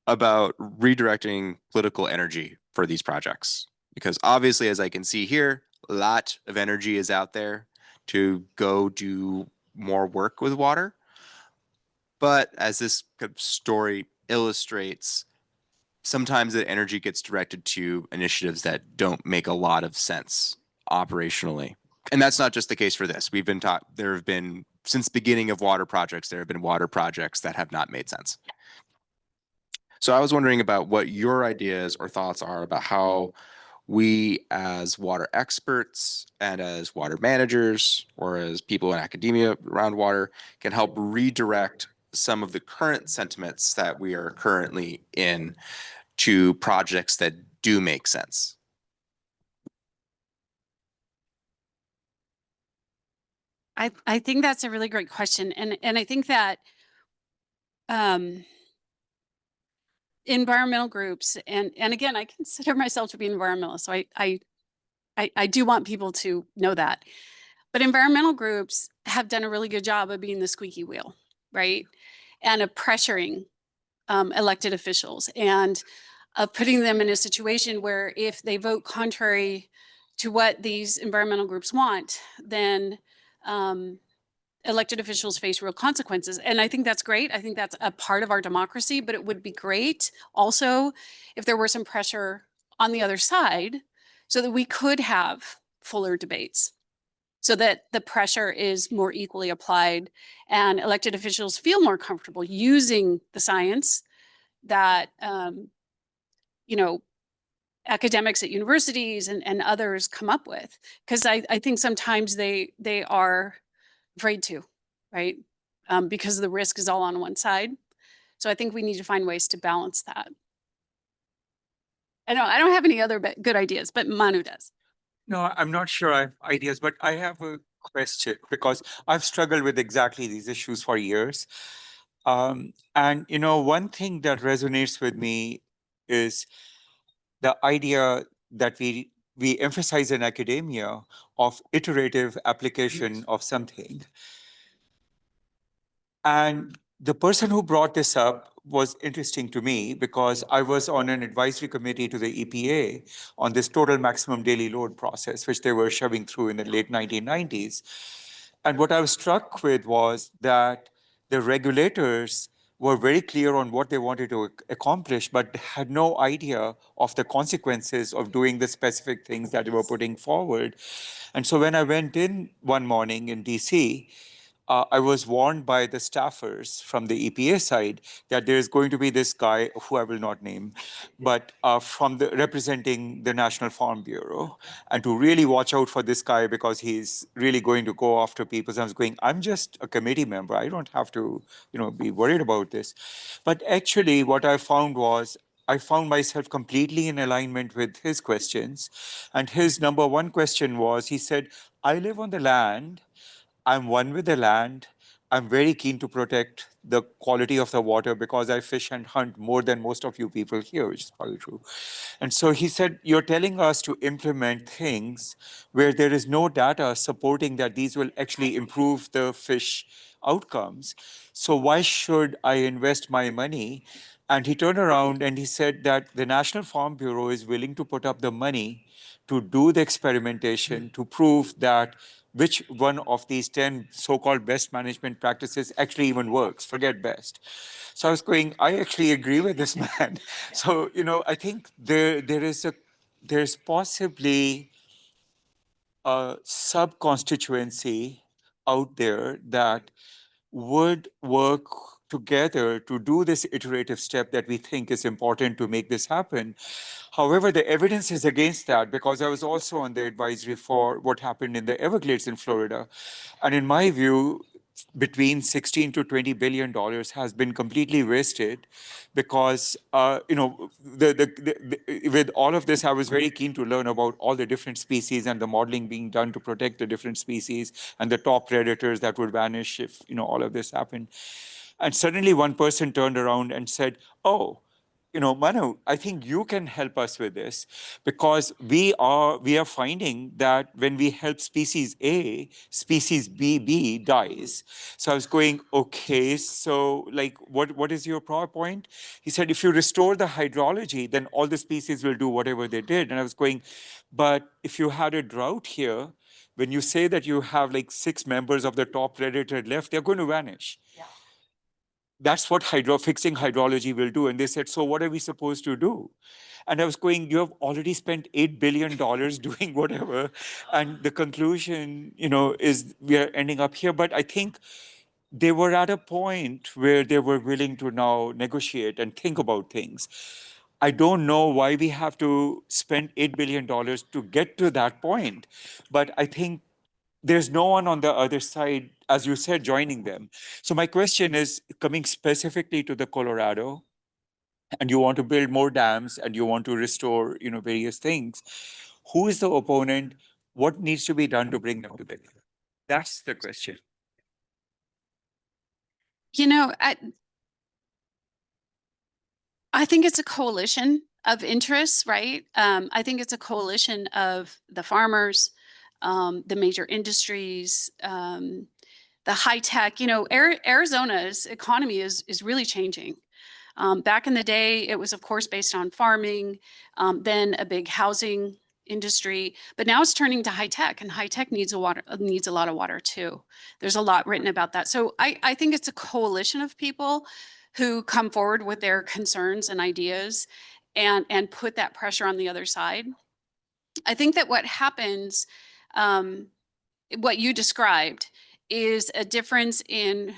about redirecting political energy for these projects. Because obviously, as I can see here, a lot of energy is out there to go do more work with water. But as this story illustrates, sometimes that energy gets directed to initiatives that don't make a lot of sense operationally. And that's not just the case for this. We've been taught, there have been, since the beginning of water projects, there have been water projects that have not made sense. So I was wondering about what your ideas or thoughts are about how we as water experts and as water managers or as people in academia around water can help redirect some of the current sentiments that we are currently in to projects that do make sense? I think that's a really great question. And I think that environmental groups, and again, I consider myself to be an environmentalist, so I do want people to know that. But environmental groups have done a really good job of being the squeaky wheel, right? And of pressuring elected officials and of putting them in a situation where if they vote contrary to what these environmental groups want, then elected officials face real consequences. And I think that's great. I think that's a part of our democracy, but it would be great also if there were some pressure on the other side so that we could have fuller debates, so that the pressure is more equally applied and elected officials feel more comfortable using the science that, you know, academics at universities and others come up with. Because I think sometimes they are afraid to, right? Because the risk is all on one side. So I think we need to find ways to balance that. I don't have any other good ideas, but Manu does. No, I'm not sure I have ideas, but I have a question because I've struggled with exactly these issues for years. And one thing that resonates with me is the idea that we emphasize in academia of iterative application of something. And the person who brought this up was interesting to me because I was on an advisory committee to the EPA on this total maximum daily load process, which they were shoving through in the late 1990s. And what I was struck with was that the regulators were very clear on what they wanted to accomplish, but had no idea of the consequences of doing the specific things that they were putting forward. And so when I went in one morning in DC, I was warned by the staffers from the EPA side that there is going to be this guy, who I will not name, but from representing the National Farm Bureau, and to really watch out for this guy because he's really going to go after people. So I was going, I'm just a committee member. I don't have to, be worried about this. But actually, what I found was I found myself completely in alignment with his questions. And his number one question was, he said, I live on the land. I'm one with the land. I'm very keen to protect the quality of the water because I fish and hunt more than most of you people here, which is probably true. And so he said, you're telling us to implement things where there is no data supporting that these will actually improve the fish outcomes. So why should I invest my money? And he turned around and he said that the National Farm Bureau is willing to put up the money to do the experimentation to prove that which one of these 10 so-called best management practices actually even works, forget best. So I was going, I actually agree with this man. So, I think there's possibly a sub-constituency out there that would work together to do this iterative step that we think is important to make this happen. However, the evidence is against that because I was also on the advisory for what happened in the Everglades in Florida. And in my view, between 16 to 20 billion dollars has been completely wasted because with all of this I was very keen to learn about all the different species and the modeling being done to protect the different species and the top predators that would vanish if all of this happened. And suddenly one person turned around and said, oh, Manu, I think you can help us with this because we are finding that when we help species A, species B dies. So I was going, okay, so like, what is your point? He said, if you restore the hydrology, then all the species will do whatever they did. And I was going, but if you had a drought here, when you say that you have like 6 members of the top predator left, they're going to vanish. Yeah. That's what fixing hydrology will do. And they said, so what are we supposed to do? And I was going, you have already spent $8 billion doing whatever. And the conclusion, is we are ending up here. But I think they were at a point where they were willing to now negotiate and think about things. I don't know why we have to spend $8 billion to get to that point. But I think there's no one on the other side as you said, joining them. So my question is coming specifically to the Colorado, and you want to build more dams and you want to restore, various things. Who is the opponent? What needs to be done to bring them together? That's the question. I think it's a coalition of interests, right? I think it's a coalition of the farmers, the major industries, the high tech. Arizona's economy is really changing. Back in the day, it was, of course, based on farming, then a big housing industry, but now it's turning to high tech, and high tech needs a lot of water too. There's a lot written about that. So I think it's a coalition of people who come forward with their concerns and ideas and put that pressure on the other side. I think that what happens, what you described, is a difference in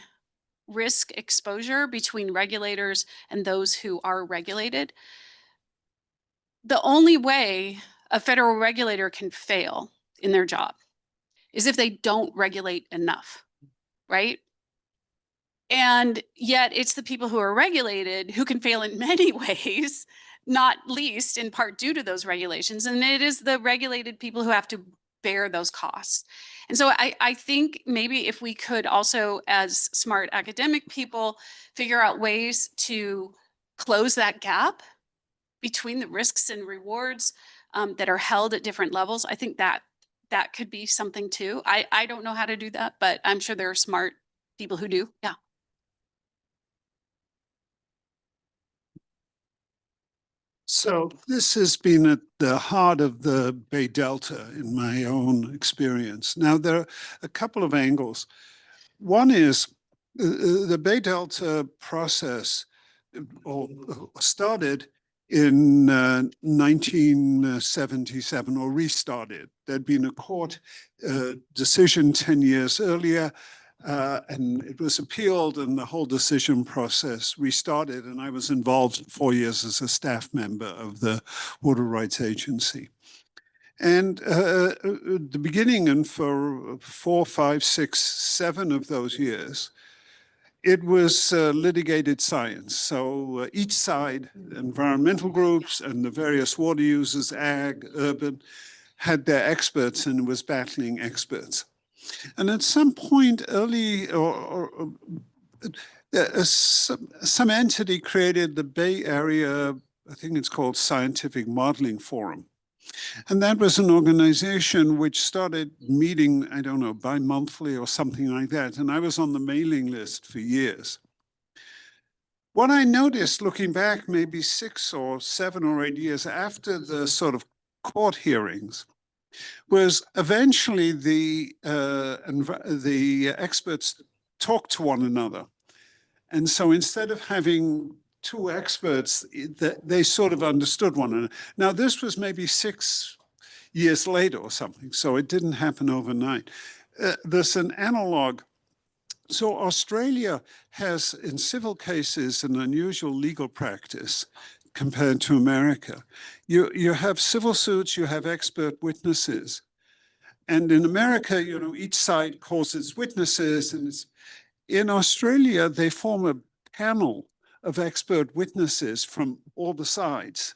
risk exposure between regulators and those who are regulated. The only way a federal regulator can fail in their job is if they don't regulate enough, right? And yet it's the people who are regulated who can fail in many ways, not least in part due to those regulations. And it is the regulated people who have to bear those costs. And so I think maybe if we could also, as smart academic people, figure out ways to close that gap between the risks and rewards that are held at different levels, I think that could be something too. I don't know how to do that, but I'm sure there are smart people who do. Yeah. So this has been at the heart of the Bay Delta in my own experience. Now, there are a couple of angles. One is the Bay Delta process started in 1977, or restarted. There'd been a court decision 10 years earlier, and it was appealed, and the whole decision process restarted. And I was involved 4 years as a staff member of the Water Rights Agency. And at the beginning, and for 4, 5, 6, 7 of those years, it was litigated science. So each side, environmental groups and the various water users, ag, urban, had their experts and was battling experts. And at some point early, some entity created the Bay Area, I think it's called Scientific Modeling Forum. And that was an organization which started meeting, I don't know, bi-monthly or something like that. And I was on the mailing list for years. What I noticed looking back maybe 6 or 7 or 8 years after the sort of court hearings was eventually the experts talked to one another. And so instead of having 2 experts, they sort of understood one another. Now, this was maybe 6 years later or something, so it didn't happen overnight. There's an analog. So Australia has, in civil cases, an unusual legal practice compared to America. You have civil suits, you have expert witnesses. And in America, each side calls its witnesses. And in Australia, they form a panel of expert witnesses from all the sides.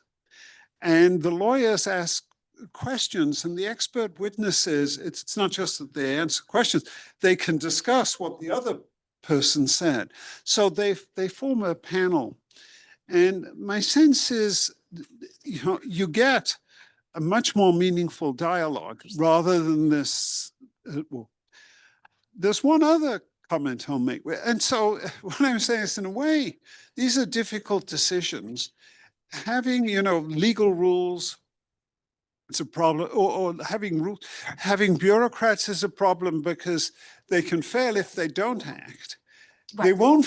And the lawyers ask questions, and the expert witnesses, it's not just that they answer questions, they can discuss what the other person said. So they form a panel. And my sense is, you get a much more meaningful dialogue rather than this. Well, there's one other comment I'll make. And so what I'm saying is, in a way, these are difficult decisions. Having, legal rules, it's a problem, or having bureaucrats is a problem because they can fail if they don't act. Right. They won't,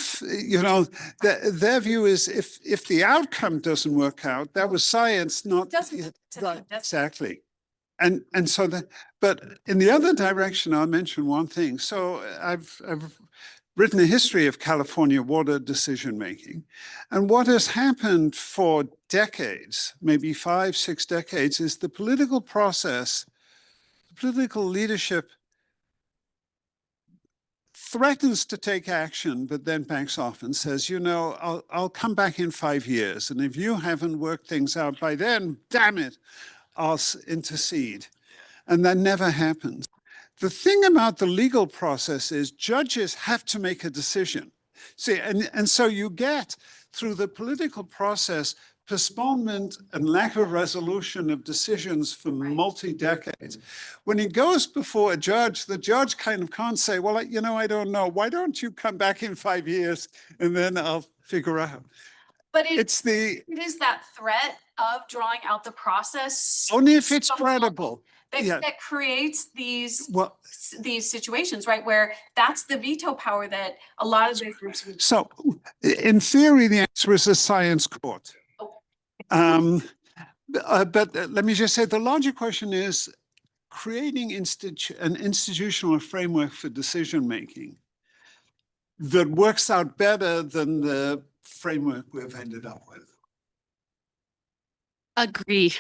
their view is if the outcome doesn't work out, that was science, not right, exactly. And so that, but in the other direction, I'll mention one thing. So I've written a history of California water decision making, and what has happened for decades, maybe 5, 6 decades, is the political process, the political leadership threatens to take action, but then backs off and says, you know, I'll come back in 5 years. And if you haven't worked things out by then, damn it, I'll intercede. And that never happens. The thing about the legal process is judges have to make a decision. See, and so you get through the political process postponement and lack of resolution of decisions for multi-decades. When it goes before a judge, the judge kind of can't say, well, you know, I don't know. Why don't you come back in 5 years and then I'll figure out. But it is that threat of drawing out the process. Only if it's credible. That creates these situations, right? Where that's the veto power that a lot of these groups. So in theory, the answer is a science court. But let me just say the larger question is creating an institutional framework for decision-making that works out better than the framework we've ended up with. Agree.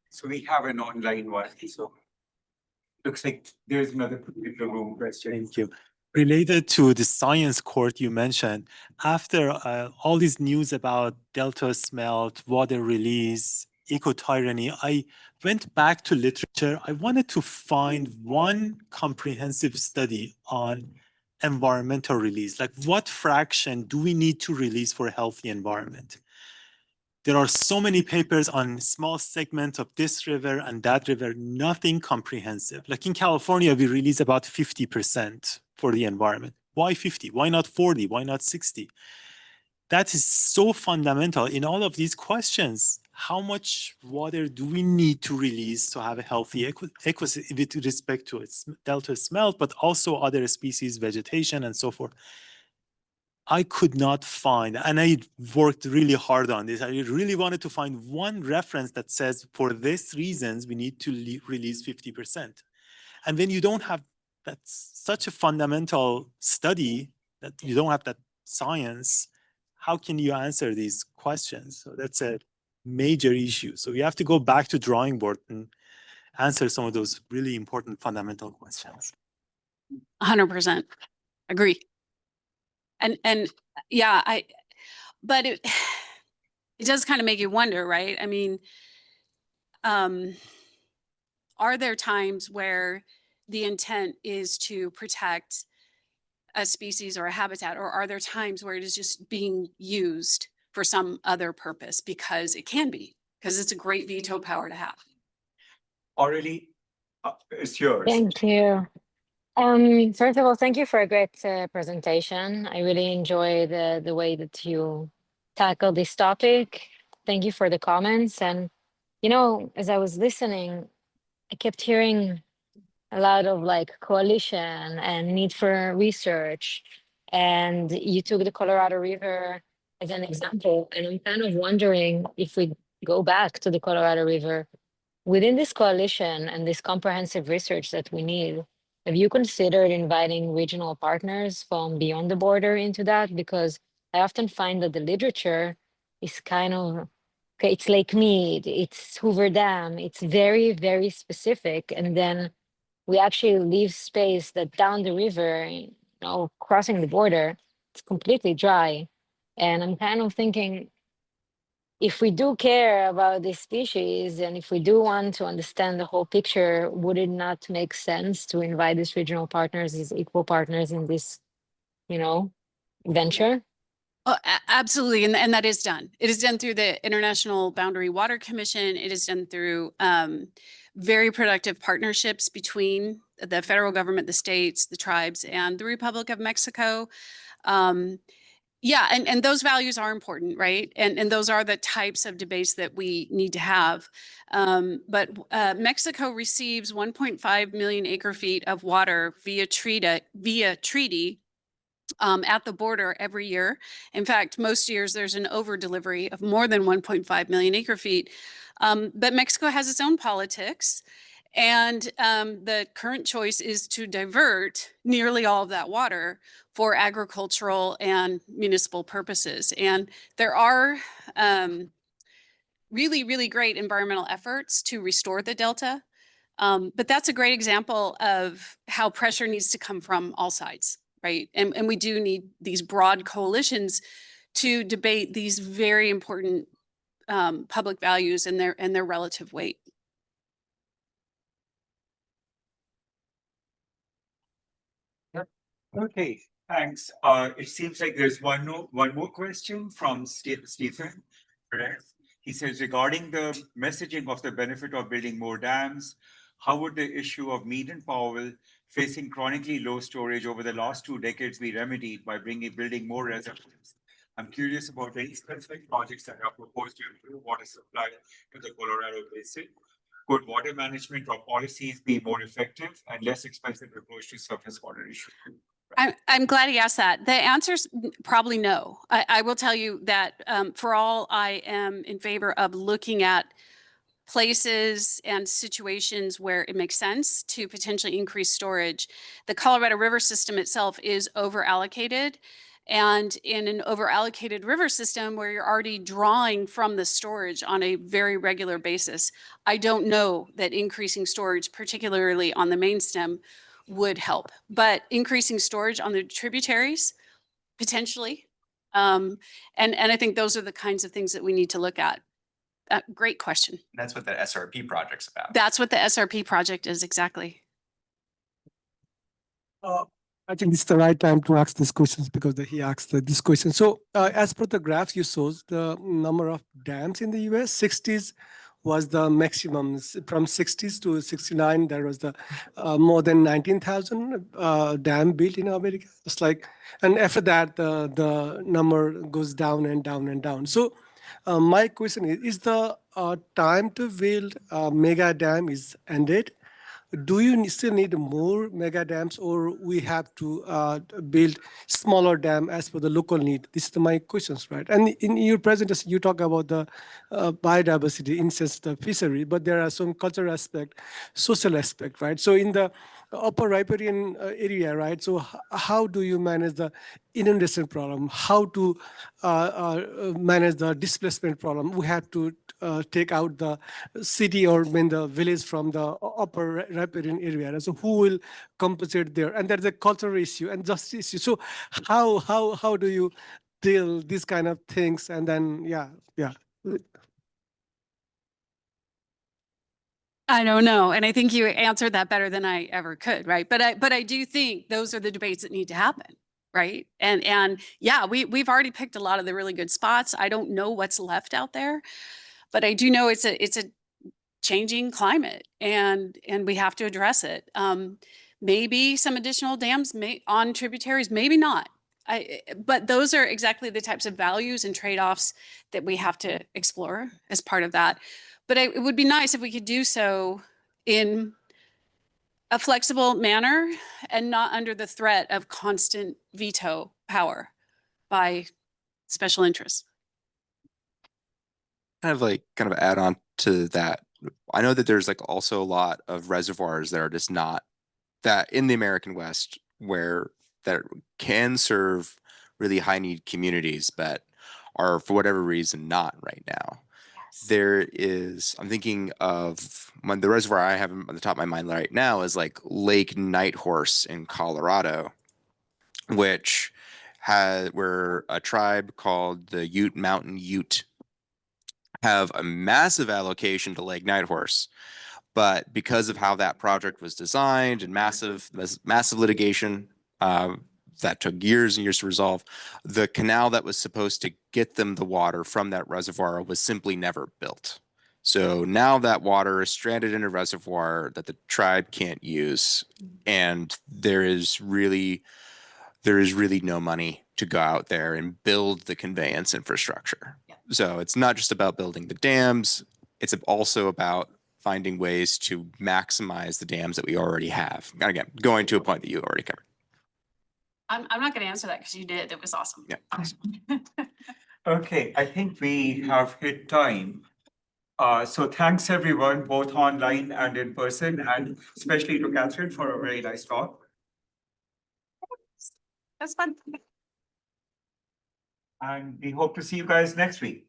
So we have an online one, so looks like there's another in the room question. Thank you. Related to the science court you mentioned, after all this news about delta smelt, water release, eco-tyranny, I went back to literature. I wanted to find one comprehensive study on environmental release. Like what fraction do we need to release for a healthy environment? There are so many papers on small segments of this river and that river, nothing comprehensive. Like in California, we release about 50% for the environment. Why 50? Why not 40? Why not 60? That is so fundamental in all of these questions. How much water do we need to release to have a healthy ecosystem with respect to its delta smelt, but also other species, vegetation, and so forth? I could not find, and I worked really hard on this. I really wanted to find one reference that says, for these reasons, we need to release 50%. And when you don't have such a fundamental study, that you don't have that science, how can you answer these questions? So that's a major issue. So you have to go back to drawing board and answer some of those really important fundamental questions. 100%. Agree. And yeah, but it does kind of make you wonder, right? I mean, are there times where the intent is to protect a species or a habitat, or are there times where it is just being used for some other purpose because it can be, because it's a great veto power to have? Aurelie, it's yours. Thank you. First of all, thank you for a great presentation. I really enjoy the way that you tackle this topic. Thank you for the comments. And, you know, as I was listening, I kept hearing a lot of like coalition and need for research. And you took the Colorado River as an example. And I'm kind of wondering if we go back to the Colorado River, within this coalition and this comprehensive research that we need, have you considered inviting regional partners from beyond the border into that? Because I often find that the literature is kind of, okay, it's Lake Mead, it's Hoover Dam, it's very, very specific. And then we actually leave space that down the river, you know, crossing the border, it's completely dry. And I'm kind of thinking, if we do care about this species and if we do want to understand the whole picture, would it not make sense to invite these regional partners as equal partners in this, you know, venture? Oh, absolutely. And that is done. It is done through the International Boundary Water Commission. It is done through very productive partnerships between the federal government, the states, the tribes, and the Republic of Mexico. Yeah, and those values are important, right? And those are the types of debates that we need to have. But Mexico receives 1.5 million acre feet of water via treaty at the border every year. In fact, most years there's an over delivery of more than 1.5 million acre feet. But Mexico has its own politics. And the current choice is to divert nearly all of that water for agricultural and municipal purposes. And there are really, really great environmental efforts to restore the Delta. But that's a great example of how pressure needs to come from all sides, right? And we do need these broad coalitions to debate these very important public values and their relative weight. Okay, thanks. It seems like there's one more question from Stephen. Correct. He says, regarding the messaging of the benefit of building more dams, how would the issue of Mead and Powell facing chronically low storage over the last 2 decades be remedied by building more reservoirs? I'm curious about any specific projects that are proposed to improve water supply to the Colorado Basin. Could water management or policies be more effective and less expensive approach to surface water issues? I'm glad he asked that. The answer's probably no. I will tell you that for all I am in favor of looking at places and situations where it makes sense to potentially increase storage. The Colorado River system itself is over allocated. And in an over allocated river system where you're already drawing from the storage on a very regular basis, I don't know that increasing storage, particularly on the main stem, would help. But increasing storage on the tributaries, potentially. And I think those are the kinds of things that we need to look at. Great question. That's what the SRP project's about. That's what the SRP project is, exactly. I think it's the right time to ask these questions because he asked this question. So as per the graphs you showed, the number of dams in the US, 60s was the maximum. From 60s to 69, there was the more than 19,000 dam built in America. It's like, and after that, the number goes down and down and down. So my question is the time to build a mega dam is ended? Do you still need more mega dams, or we have to build smaller dam as per the local need? This is my questions, right? And in your presentation, you talk about the biodiversity, instance the fishery, but there are some cultural aspect, social aspect, right? So in the upper riparian area, right? So how do you manage the inundation problem? How to manage the displacement problem? We have to take out the city or the village from the upper riparian area. So who will compensate there? And there's a cultural issue and justice issue. So how do you deal these kind of things? And then yeah. I don't know. And I think you answered that better than I ever could, right? But I do think those are the debates that need to happen, right? And yeah, we've already picked a lot of the really good spots. I don't know what's left out there, but I do know it's a changing climate and we have to address it. Maybe some additional dams on tributaries, maybe not. But those are exactly the types of values and trade-offs that we have to explore as part of that. But it would be nice if we could do so in a flexible manner and not under the threat of constant veto power by special interests. Kind of add on to that. I know that there's also a lot of reservoirs that are just not that in the American West where that can serve really high need communities, but are for whatever reason not right now. Yes. There is, I'm thinking of the reservoir I have on the top of my mind right now is like Lake Nighthorse in Colorado, which where a tribe called the Ute Mountain Ute have a massive allocation to Lake Nighthorse. But because of how that project was designed and massive litigation that took years and years to resolve, the canal that was supposed to get them the water from that reservoir was simply never built. So now that water is stranded in a reservoir that the tribe can't use, and there is really no money to go out there and build the conveyance infrastructure. Yeah. So it's not just about building the dams, it's also about finding ways to maximize the dams that we already have. And again, going to a point that you already covered. I'm not going to answer that because you did. It was awesome. Yeah. Awesome. Okay, I think we have hit time. So thanks everyone, both online and in person, and especially to Kathryn for a very nice talk. That's fun. And we hope to see you guys next week.